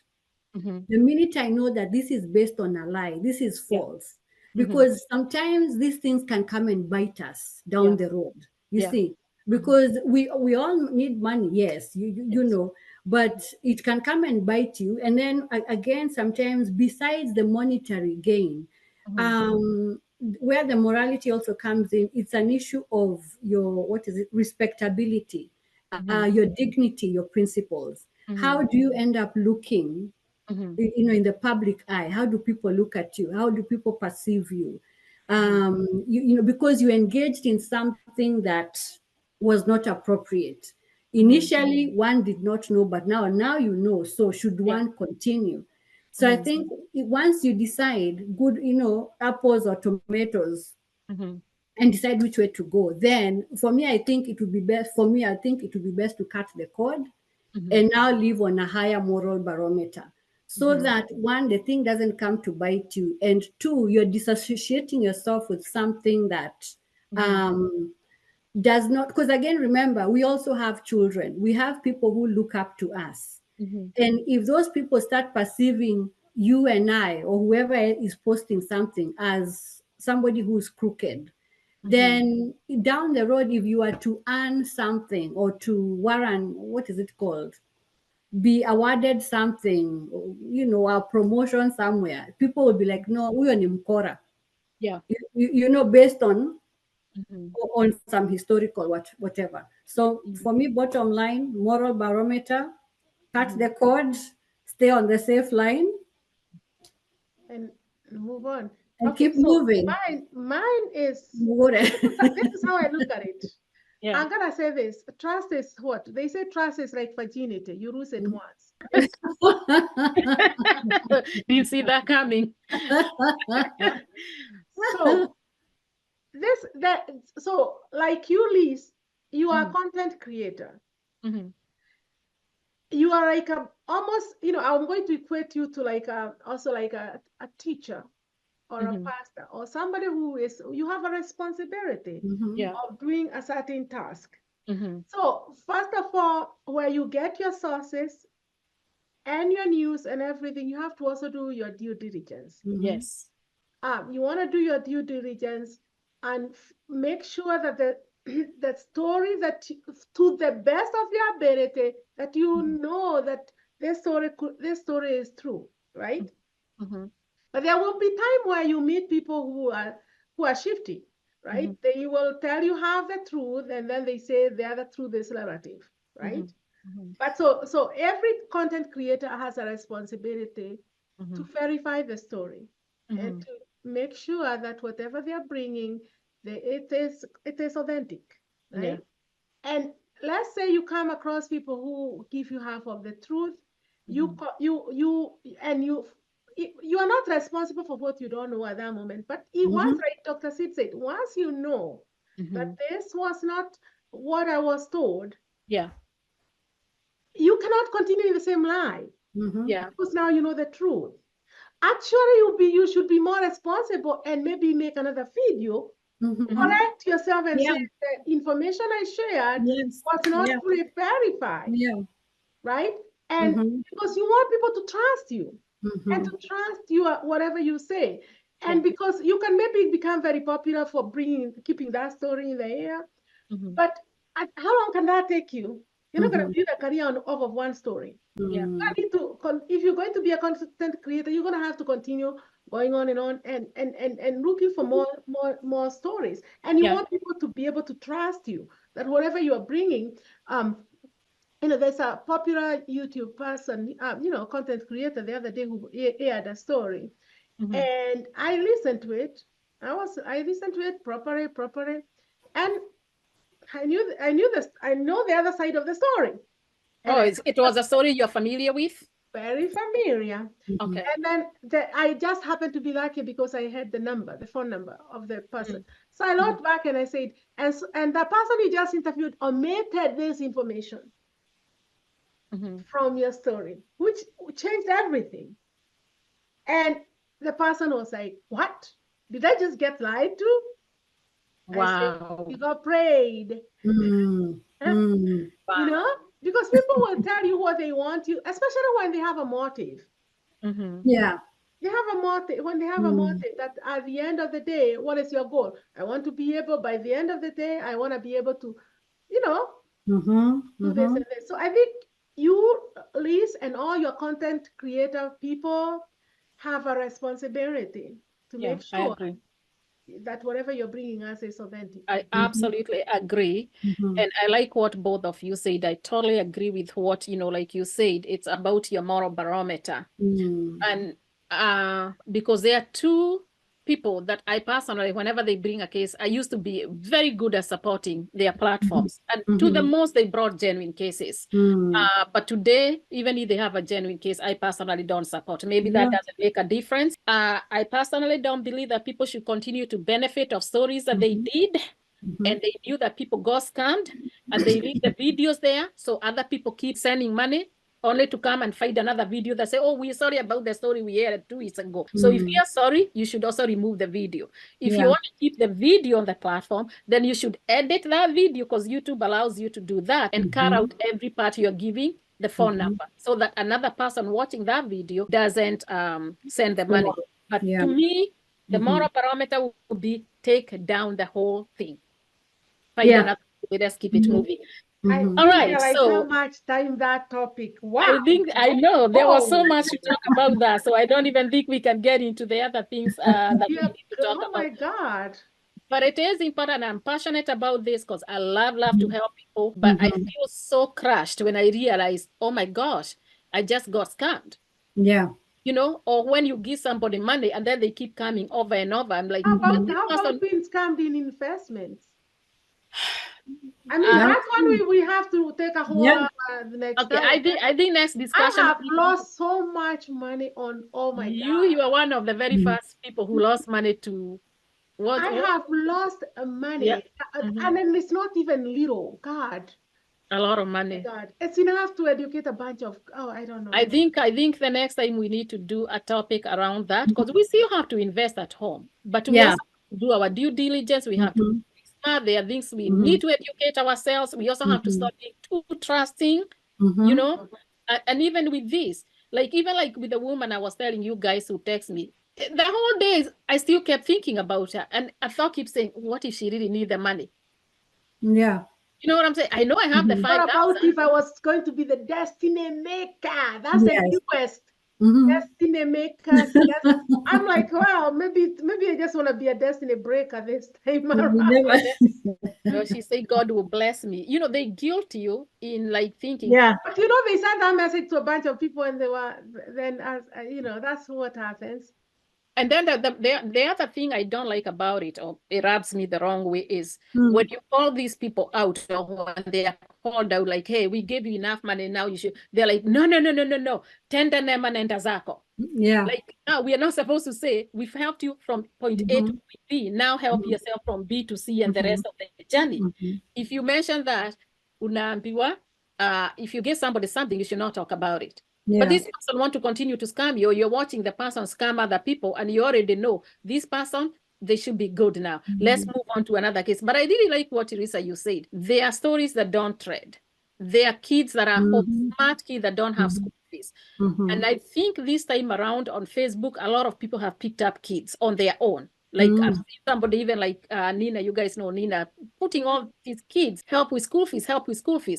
The minute I know that this is based on a lie, this is false. Because sometimes these things can come and bite us down the road. You see, because we all need money, yes, you know, but it can come and bite you. And then again, sometimes besides the monetary gain, where the morality also comes in, it's an issue of your, respectability, your dignity, your principles. How do you end up looking, you know, in the public eye? How do people look at you? How do people perceive you? You know, because you engaged in something that was not appropriate. Initially, one did not know, but now you know. So should one continue? So I think once you decide good, apples or tomatoes, and decide which way to go, then for me, I think it would be best. For me, I think it would be best to cut the cord and now live on a higher moral barometer, so that one, the thing doesn't come to bite you, and two, you're disassociating yourself with something that does not. Because again, remember, we also have children. We have people who look up to us. And if those people start perceiving you and I, or whoever is posting something, as somebody who's crooked, then down the road, if you are to earn something or to warrant, what is it called? Be awarded something, a promotion somewhere, people will be like, no, we are Mkora. Yeah. Based on some historical whatever. So for me, bottom line, moral barometer, cut the cord, stay on the safe line, and move on. And keep moving. Mine is this is how I look at it. Yeah. I'm gonna say this. Trust is what? They say trust is like virginity. You lose it once. Do you see that coming? So like you, Liz, you are a content creator. You are like almost, I'm going to equate you to like also like a teacher or a pastor or somebody you have a responsibility of doing a certain task. So first of all, where you get your sources and your news and everything, you have to also do your due diligence. Yes. You want to do your due diligence and make sure that the story that to the best of your ability, that you know that this story is true, right? But there will be time where you meet people who are shifty, right? They will tell you half the truth, and then they say the other truth is relative, right? But so every content creator has a responsibility to verify the story and to make sure that whatever they are bringing, it is authentic, right? Yeah. And let's say you come across people who give you half of the truth, you are not responsible for what you don't know at that moment. But once, like Dr. Sid said, once you know that this was not what I was told, you cannot continue in the same lie. Because now you know the truth. Actually, you should be more responsible and maybe make another video, correct yourself and say the information I shared was not fully verified, right? And because you want people to trust you and to trust you whatever you say, and because you can maybe become very popular for keeping that story in the air, but how long can that take you? You're not going to build a career off of one story. You need to, if you're going to be a content creator, you're going to have to continue going on and looking for more stories. And you want people to be able to trust you, that whatever you are bringing, there's a popular YouTube person, content creator the other day who aired a story, and I listened to it. I listened to it properly, and I know the other side of the story. It was a story you're familiar with? Very familiar. Okay. And then I just happened to be lucky because I had the phone number of the person. So I looked back and I said, and the person you just interviewed omitted this information from your story, which changed everything. And the person was like, what? Did I just get lied to? Wow. I said, you got prayed. Because people will tell you what they want you, especially when they have a motive. Yeah. They have a motive. When they have a motive, that at the end of the day, what is your goal? I want to be able, by the end of the day, I want to be able to, do this and this. So I think you, Liz, and all your content creator people have a responsibility to make sure that whatever you're bringing us is authentic. I absolutely agree. And I like what both of you said. I totally agree with what, like you said, it's about your moral barometer. And because there are two people that I personally, whenever they bring a case, I used to be very good at supporting their platforms. And to the most, they brought genuine cases. But today, even if they have a genuine case, I personally don't support. Maybe that doesn't make a difference. I personally don't believe that people should continue to benefit of stories that they did. And they knew that people got scammed and they leave the videos there. So other people keep sending money only to come and find another video that say, oh, we're sorry about the story we aired 2 weeks ago. So if you're sorry, you should also remove the video. If you want to keep the video on the platform, then you should edit that video, because YouTube allows you to do that, and cut out every part you're giving the phone number, so that another person watching that video doesn't send the money. But to me, the moral parameter would be take down the whole thing. Find another way, let's keep it moving. All right, so how much time that topic? Wow. I know there was so much to talk about that, so I don't even think we can get into the other things that we need to talk about. Oh my God. But it is important. I'm passionate about this because I love to help people, but I feel so crushed when I realize, oh my gosh, I just got scammed. Yeah. You know, or when you give somebody money and then they keep coming over and over. I'm like, how about being scammed in investments? I mean, that's one we have to take a whole the next time. I think next discussion. I have lost so much money on, oh my God. You are one of the very first people who lost money to what? I have lost money. And then it's not even little. God. A lot of money. God. It's enough to educate a bunch of, I don't know. I think the next time we need to do a topic around that, because we still have to invest at home, but we also have to do our due diligence. We have to be smart. There are things we need to educate ourselves. We also have to stop being too trusting, you know. And even with this, even with the woman I was telling you guys who text me, the whole day I still kept thinking about her, and I thought keep saying, what if she really need the money? Yeah. You know what I'm saying? I know I have the 5,000. What about if I was going to be the destiny maker? That's the newest destiny maker. I'm like, well, maybe I just want to be a destiny breaker this time around. Well, she said God will bless me. You know, they guilt you in thinking. Yeah. But you know, they sent that message to a bunch of people, and they were then, as you know, that's what happens. And then the other thing I don't like about it, or it rubs me the wrong way, is when you call these people out, or when they are called out, like, hey, we gave you enough money, now you should. They're like, no. Tenda nema nenda zako. Yeah. No, we are not supposed to say, we've helped you from point A to point B. Now help yourself from B to C and the rest of the journey. If you mention that, unaambiwa, if you give somebody something, you should not talk about it. Yeah. But this person want to continue to scam you, or you're watching the person scam other people, and you already know this person, they should be good now. Let's move on to another case. But I really like what Teresa, you said. There are stories that don't trend. There are kids that are smart kids that don't have school fees. And I think this time around on Facebook, a lot of people have picked up kids on their own. I've seen somebody even Nina, you guys know Nina, putting all these kids, help with school fees.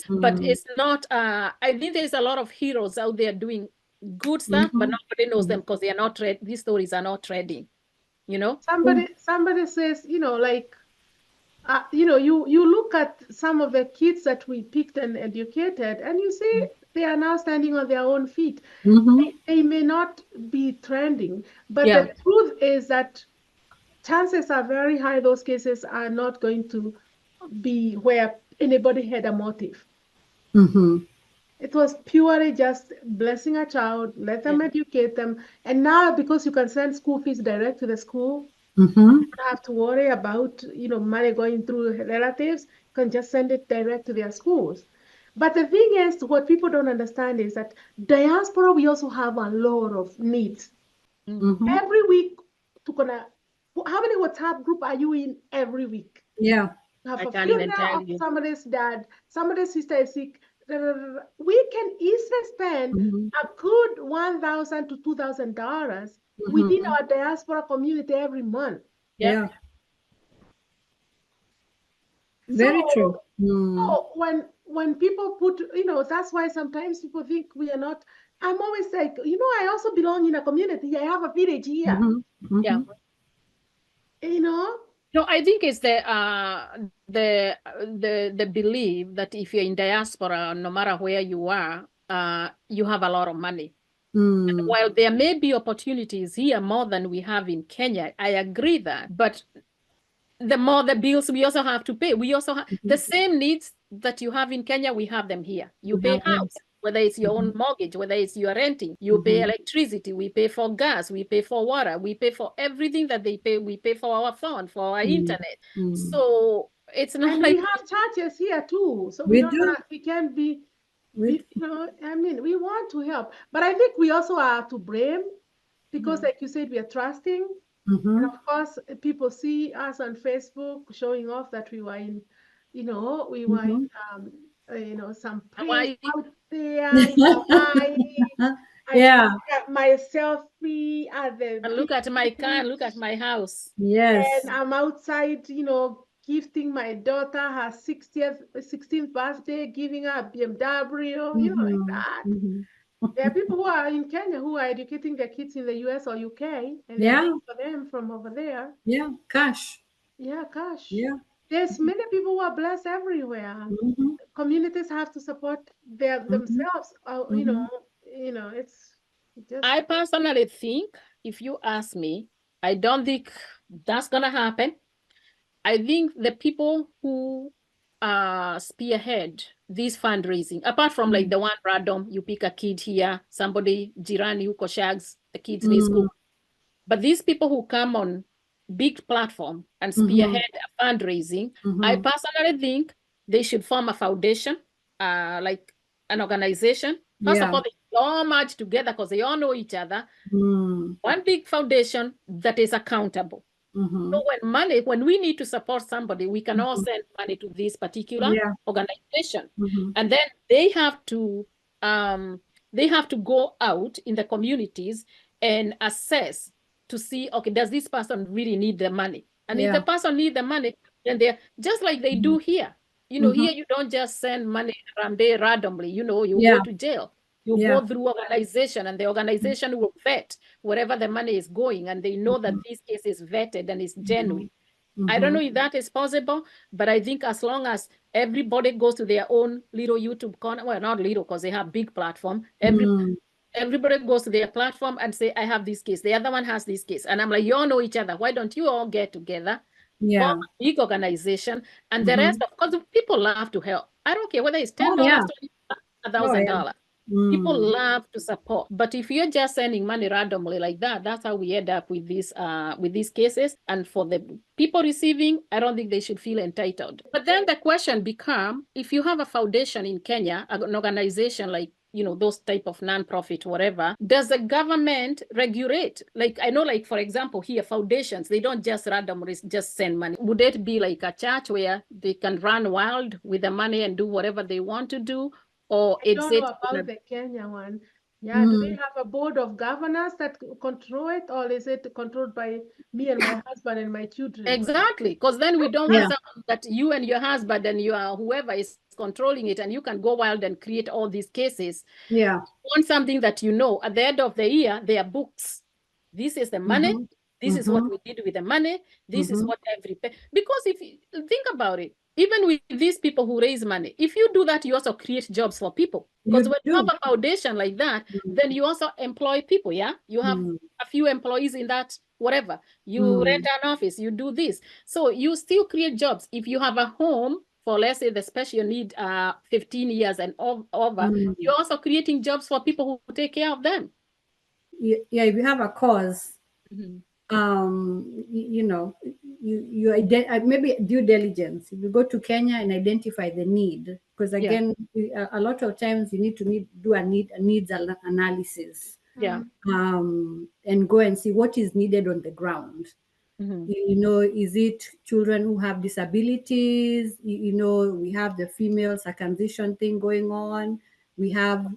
But it's not, I think there's a lot of heroes out there doing good stuff, but nobody knows them because they are not, these stories are not trending, you know? Somebody says, you know, you look at some of the kids that we picked and educated, and you see they are now standing on their own feet. They may not be trending, but the truth is that chances are very high those cases are not going to be where anybody had a motive. It was purely just blessing a child, let them educate them. And now, because you can send school fees direct to the school, you don't have to worry about, you know, money going through relatives. You can just send it direct to their schools. But the thing is, what people don't understand is that diaspora, we also have a lot of needs. Every week, how many WhatsApp group are you in every week? Yeah. You have a funeral of somebody's dad, somebody's sister is sick. We can easily spend a good $1,000 to $2,000 within our diaspora community every month. Yeah. Very true. So when people put, you know, that's why sometimes people think we are not. I'm always like, you know, I also belong in a community. I have a village here. Yeah. You know? No, I think it's the belief that if you're in diaspora, no matter where you are, you have a lot of money. And while there may be opportunities here more than we have in Kenya, I agree that, but the more the bills we also have to pay. We also have the same needs that you have in Kenya, we have them here. You pay house, whether it's your own mortgage, whether it's you're renting, you pay electricity, we pay for gas, we pay for water, we pay for everything that they pay, we pay for our phone, for our internet. So it's not And like we have churches here too. So We we do. we can't be, you know, I mean, we want to help. But I think we also are to blame because like you said, we are trusting. And of course, people see us on Facebook showing off that we were in, we were in, some place Hawaii. out there in Hawaii. Yeah. Got my selfie at the And look at my car, beach, look at my house. Yes. and I'm outside, gifting my daughter her 16th birthday, giving her a BMW, like that. There are people who are in Kenya who are educating their kids in the US or UK, and they're Yeah. paying for them from over there. Yeah. Cash. Yeah, gosh. Yeah. There's many people who are blessed everywhere. Communities have to support themselves. It's just I personally think, if you ask me, I don't think that's gonna happen. I think the people who spearhead this fundraising, apart from like the one random, you pick a kid here, somebody, jirani who shags the kids in school. But these people who come on big platform and spearhead a fundraising, I personally think they should form a foundation, like an organization. First of all, they all merge together because they all know each other. One big foundation that is accountable. So when we need to support somebody, we can all send money to this particular organization. And then they have to go out in the communities and assess to see, okay, does this person really need the money? And if the person need the money, then they're just like they do here. Here you don't just send money randomly, you go to jail. You go through organization, and the organization will vet wherever the money is going, and they know that this case is vetted and is genuine. I don't know if that is possible, but I think as long as everybody goes to their own little YouTube corner, well, not little because they have big platform, everybody goes to their platform and say, I have this case, the other one has this case. And I'm like, you all know each other. Why don't you all get together, form a big organization, and the rest, of course, people love to help. I don't care whether it's $10, $1,000. People love to support, but if you're just sending money randomly like that, that's how we end up with these cases. And for the people receiving, I don't think they should feel entitled. But then the question becomes, if you have a foundation in Kenya, an organization like those type of non-profit, whatever, does the government regulate? Like, I know, like, for example, here, foundations, they don't just randomly just send money. Would it be like a church where they can run wild with the money and do whatever they want to do? Or I don't know about the Kenya one. Yeah, do they have a board of governors that control it, or is it controlled by me and my husband and my children? Exactly, because then we don't want that you and your husband and whoever is controlling it, and you can go wild and create all these cases. Yeah. You want something that at the end of the year, there are books. This is the money. This is what we did with the money. This is what every pay. Because if you think about it, even with these people who raise money, if you do that, you also create jobs for people. Because when you have a foundation like that, then you also employ people, You have a few employees in that, whatever. You rent an office, you do this. So you still create jobs. If you have a home for, let's say, the special need 15 years and over, you're also creating jobs for people who take care of them. Yeah, if you have a cause, maybe due diligence. If you go to Kenya and identify the need, because again, a lot of times you need to do a needs analysis. And go and see what is needed on the ground. Is it children who have disabilities? We have the female circumcision thing going on. We have,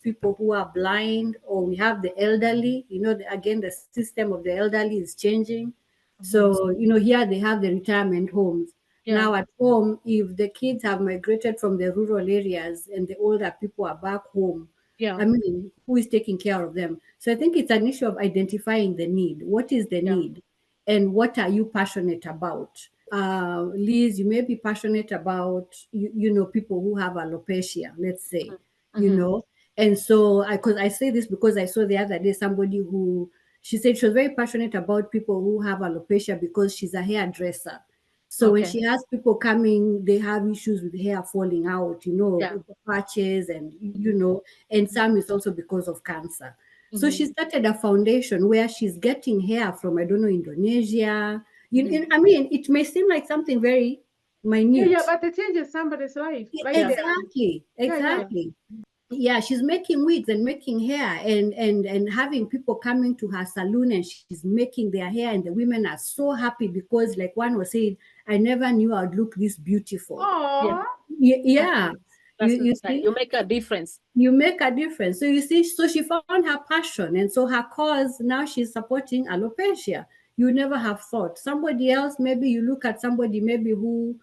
people who are blind, or we have the elderly. Again, the system of the elderly is changing. So, here they have the retirement homes. Now at home, if the kids have migrated from the rural areas and the older people are back home, I mean, who is taking care of them? So I think it's an issue of identifying the need. What is the need? And what are you passionate about? Liz, you may be passionate about, people who have alopecia, let's say, And so because I say this because I saw the other day somebody who, she said she was very passionate about people who have alopecia because she's a hairdresser. So when Okay. she has people coming, they have issues with hair falling out, Yeah. patches, and and some is also because of cancer. So she started a foundation where she's getting hair from, I don't know, Indonesia. I mean, it may seem like something very minute. Yeah, but it changes somebody's life right there. Exactly. Exactly. Yeah, she's making wigs and making hair and having people coming to her salon, and she's making their hair, and the women are so happy because, like one was saying, I never knew I'd look this beautiful. Oh, Yeah. That's You nice. see, You make a difference. you make a difference. So you see, so she found her passion, and so her cause now she's supporting alopecia. You never have thought somebody else. Maybe you look at somebody maybe who,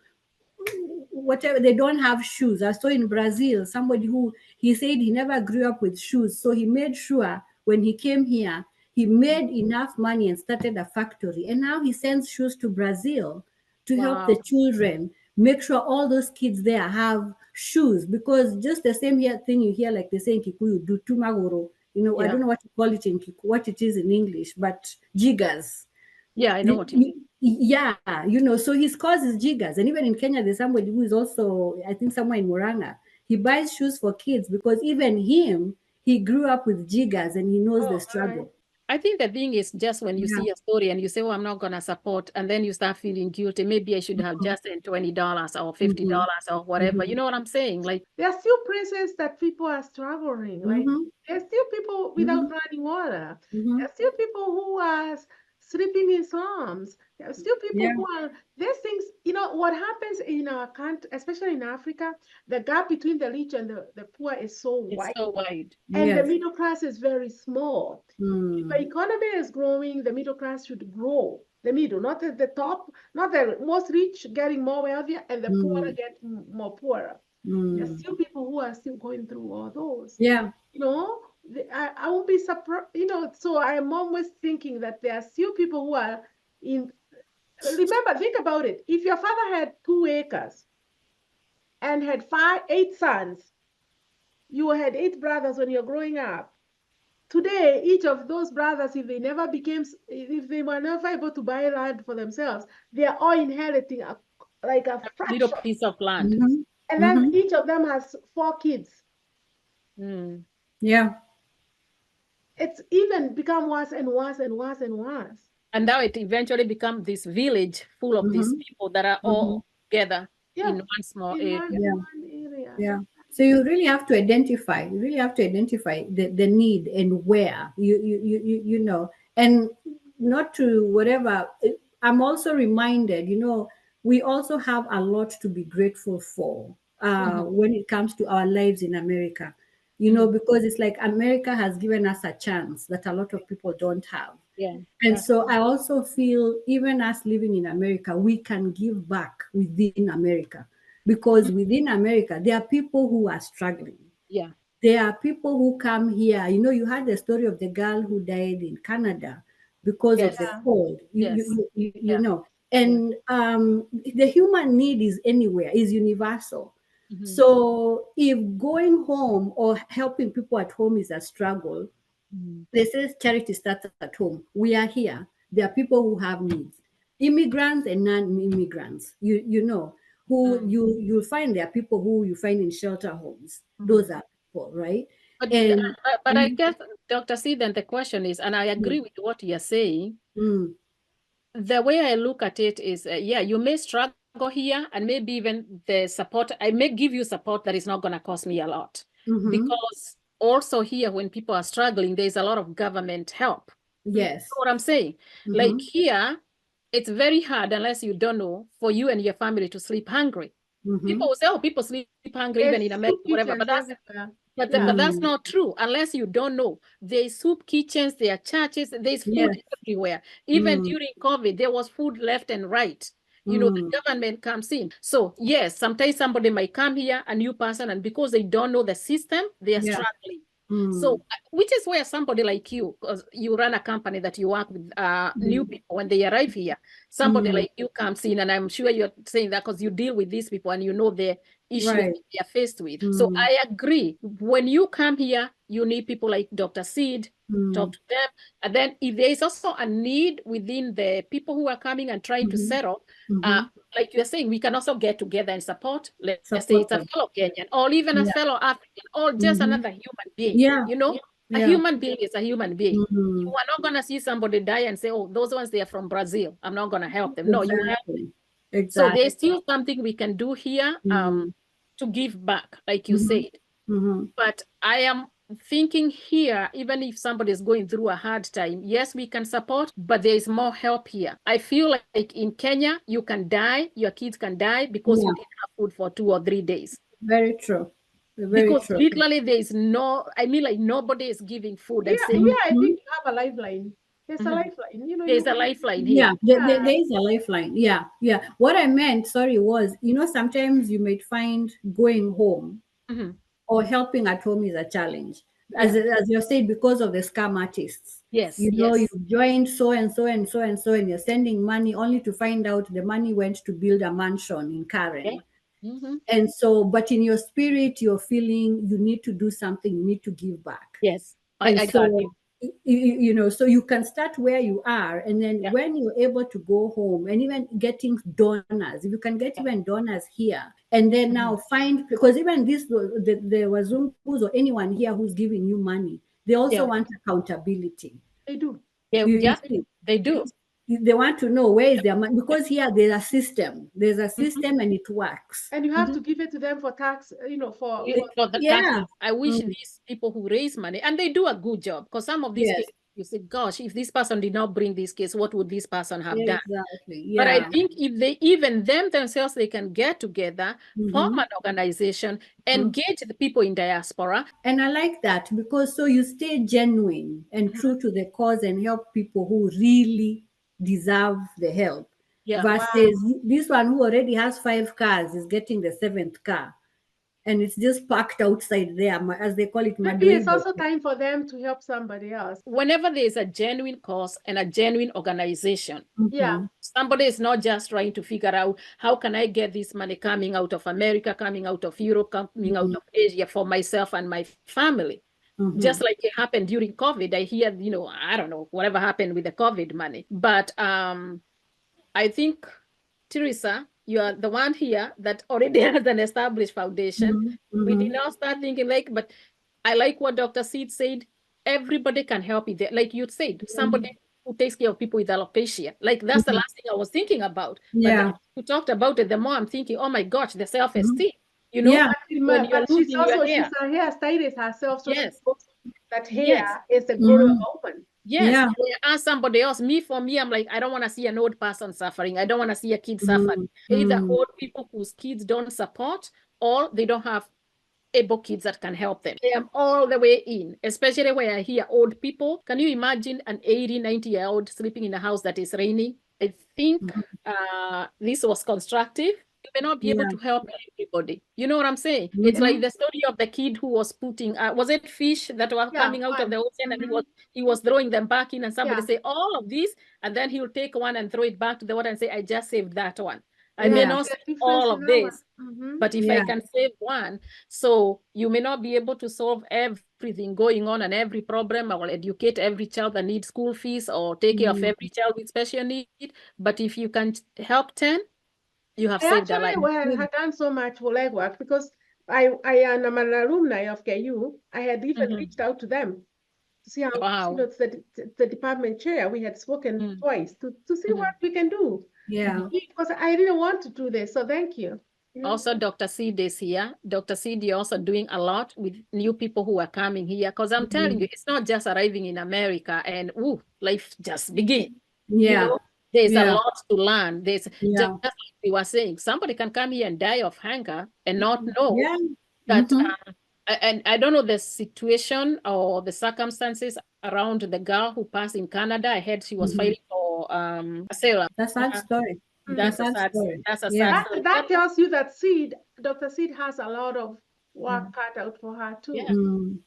whatever, they don't have shoes. I saw in Brazil somebody who, he said he never grew up with shoes, so he made sure when he came here he made enough money and started a factory, and now he sends shoes to Brazil to help the Wow. children, make sure all those kids there have shoes, because just the same here thing you hear, like they say in Kikuyu, do tumagoro, I Yeah. don't know what to call it in Kikuyu, what it is in English, but jiggers. Yeah, I know what you mean. Yeah, so his cause is jiggers. And even in Kenya, there's somebody who is also, I think, somewhere in Muranga. He buys shoes for kids because even him, he grew up with jiggers and he knows the struggle. I think the thing is just when you Yeah. see a story and you say, oh, I'm not going to support, and then you start feeling guilty. Maybe I should have just sent $20 or $50 or whatever. You know what I'm saying? Like, there are still places that people are struggling. Like there's still people without running water. There's still people who are sleeping in slums. There are still people who are, there's things, what happens in our country, especially in Africa, the gap between the rich and the poor is so it's wide. so wide. And the middle class is very small. If the economy is growing, the middle class should grow. The middle, not at the top, not the most rich getting more wealthier and the poorer get more poorer. There's still people who are still going through all those. Yeah. I won't be surprised, so I'm always thinking that there are still people who are in, remember, think about it. If your father had 2 acres and had 8 sons, you had 8 brothers when you're growing up. Today, each of those brothers, if they were never able to buy land for themselves, they are all inheriting a Little fraction. piece of land. And then each of them has 4 kids. Yeah. It's even become worse and worse and worse and worse. And now it eventually becomes this village full of these people that are all together in one small area. Yeah. So you really have to identify. You really have to identify the need and where you know, and not to whatever. I'm also reminded, we also have a lot to be grateful for when it comes to our lives in America. Because it's like America has given us a chance that a lot of people don't have. Yeah. And so I also feel even us living in America, we can give back within America, because within America, there are people who are struggling. Yeah. There are people who come here. You had the story of the girl who died in Canada because of the cold. You know, and the human need is anywhere, is universal. So if going home or helping people at home is a struggle, they say charity starts at home. We are here. There are people who have needs, immigrants and non-immigrants. You'll find there are people who you find in shelter homes. Those are people, right? But I guess, Dr. C, then the question is, and I agree with what you're saying. The way I look at it is, you may struggle here, and maybe even the support, I may give you support that is not going to cost me a lot. Because also here, when people are struggling, there's a lot of government help. Yes. You know what I'm saying? Like here, it's very hard, unless you don't know, for you and your family to sleep hungry. People will say, oh, people sleep hungry even in America, whatever. But that's not true, unless you don't know. There's soup kitchens, there are churches, there's food everywhere. Even during COVID, there was food left and right. The government comes in. So yes, sometimes somebody might come here, a new person, and because they don't know the system, they are struggling. So, which is where somebody like you, because you run a company that you work with new people when they arrive here, somebody like you comes in, and I'm sure you're saying that because you deal with these people and you know the issues Right. they are faced with. So I agree. When you come here, you need people like Dr. Seed, talk to them. And then if there is also a need within the people who are coming and trying to settle, like you're saying, we can also get together and support. Let's say it's a them. fellow Kenyan or even a fellow African or just another human being. Yeah. You know, a Yeah. human being is a human being. You are not going to see somebody die and say, oh, those ones, they are from Brazil, I'm not going to help them. No, you help them. So Exactly. there's still something we can do here to give back, like you said. But I am thinking here, even if somebody is going through a hard time, yes, we can support, but there is more help here. I feel like in Kenya, you can die, your kids can die because you didn't have food for 2 or 3 days. Very true. Very Because true. literally there is no, I mean, like nobody is giving food and Yeah, saying, I think you have a lifeline. There's a lifeline. You know, there's you a can- lifeline here. Yeah, there is a lifeline. Yeah, yeah. What I meant, sorry, was, you know, sometimes you might find going home or helping at home is a challenge. As you said, because of the scam artists. Yes, You know, yes. you've joined so and so and so and so, and you're sending money only to find out the money went to build a mansion in Karen. And so, but in your spirit, you're feeling you need to do something, you need to give back. Yes, And I so, got you. you know, so you can start where you are, and then when you're able to go home and even getting donors, if you can get even donors here, and then now find, because even this the Wazungus or anyone here who's giving you money, they also want accountability. They do. You see, they do. they want to know where is their money, because here there's a system and it works. And you have to give it to them for tax, you know, for the taxes. I wish these people who raise money, and they do a good job, because some of these cases, you say, gosh, if this person did not bring this case, what would this person have done? Exactly. But I think if they, even them themselves, they can get together, form an organization, engage the people in diaspora. And I like that, because so you stay genuine and true to the cause and help people who really deserve the help. Versus this one who already has 5 cars is getting the 7th car, and it's just parked outside there, as they call it. Maybe it's also time for them to help somebody else. Whenever there is a genuine cause and a genuine organization, somebody is not just trying to figure out how can I get this money coming out of America, coming out of Europe, coming out of Asia for myself and my family. Just like it happened during COVID. I hear, you know, I don't know, whatever happened with the COVID money. But I think, Teresa, you are the one here that already has an established foundation. We did not start thinking like, but I like what Dr. Seed said. Everybody can help you there. Like you said, somebody who takes care of people with alopecia. Like that's the last thing I was thinking about. But you talked about it, the more I'm thinking, oh my gosh, the self-esteem. You know, when you're losing your hair. She's a hairstylist herself, so she knows that hair Yes. is a growing open. Yes, ask somebody else. For me, I'm like, I don't want to see an old person suffering. I don't want to see a kid suffering. Either old people whose kids don't support, or they don't have able kids that can help them. I am all the way in, especially when I hear old people. Can you imagine an 80, 90-year-old sleeping in a house that is raining? I think this was constructive. You may not be able to help everybody. You know what I'm saying? It's like the story of the kid who was putting, was it fish that were coming out of the ocean, and he was throwing them back in, and somebody say, all of these, and then he'll take one and throw it back to the water and say, I just saved that one. I may not save all of this, but if I can save one, so you may not be able to solve everything going on and every problem, or educate every child that needs school fees, or take care of every child with special need. But if you can help 10, you have saved a life. I had done so much legwork, because I am an alumni of KU. I had even reached out to them to see how, you know, it's the department chair. We had spoken twice to see what we can do. Because I didn't want to do this, so thank you. Also, Dr. Seed is here. Dr. Seed, you're also doing a lot with new people who are coming here, because I'm telling you, it's not just arriving in America and life just begin. You know, there's a lot to learn. There's just like we were saying, somebody can come here and die of hunger and not know that. And I don't know the situation or the circumstances around the girl who passed in Canada. I heard she was fighting for asylum. That's a sad story. That's a sad story. That's a sad story. That tells you that Dr. Seed has a lot of work cut out for her too.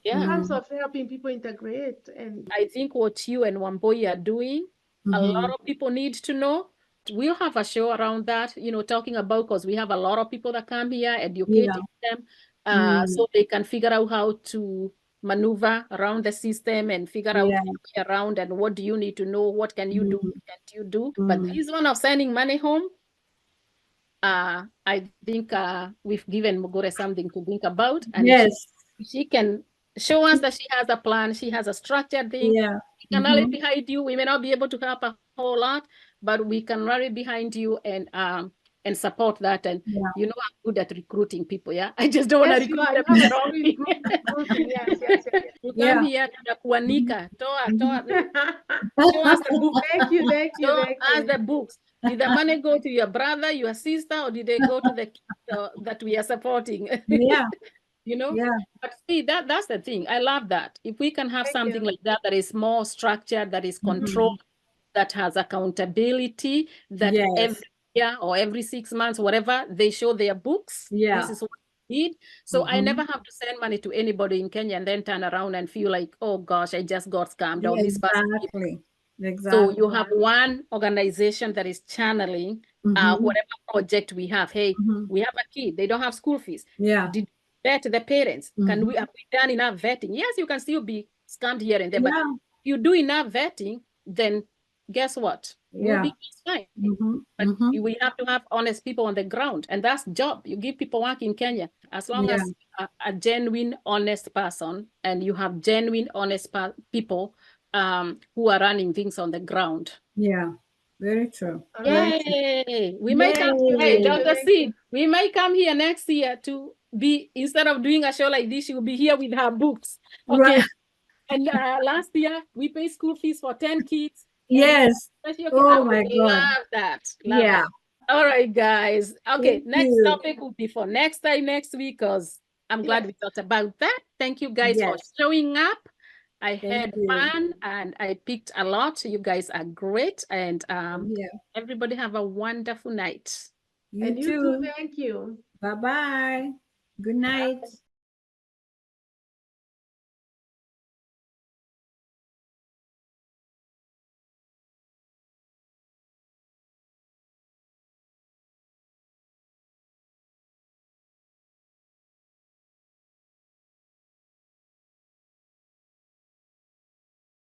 In terms of helping people integrate. And I think what you and Wamboi are doing, a lot of people need to know we'll have a show around that, you know, talking about, because we have a lot of people that come here, educating them, so they can figure out how to maneuver around the system and figure out your way around, and what do you need to know, what can you do, what can't you do. But this one of sending money home, I think we've given Mugore something to think about, and she can show us that she has a plan, she has a structured thing. We can rally behind you. We may not be able to help a whole lot, but we can rally behind you and support that. And you know, I'm good at recruiting people. Yeah, I just don't want to recruit them the wrong thing. Yes. You come here to Kuanika, show us the book. Thank you. Show us the books. Did the money go to your brother, your sister, or did they go to the kids that we are supporting? You know, but see, that's the thing. I love that. If we can have something like that, that is more structured, that is controlled, that has accountability, that every year or every 6 months, whatever, they show their books. This is what we need. So I never have to send money to anybody in Kenya and then turn around and feel like, oh gosh, I just got scammed. Or this person. So you have one organization that is channeling whatever project we have. Hey, we have a kid, they don't have school fees. Did you vet the parents? Have we done enough vetting? Yes, you can still be scammed here and there, but if you do enough vetting, then guess what? We'll be fine. But we have to have honest people on the ground, and that's job. You give people work in Kenya as long as a genuine, honest person, and you have genuine, honest people who are running things on the ground. Very true. Yay! We might come. Hey, Dr. Seed, we might come here next year to be, instead of doing a show like this, she will be here with her books. Okay. And last year we paid school fees for 10 kids. Oh my God. Love that. Love that. All right, guys. Okay, next topic will be for next time, next week, because I'm glad we talked about that. Thank you guys for showing up. I had fun and I picked a lot. You guys are great. And everybody have a wonderful night. You too. Thank you. Bye-bye. Good night.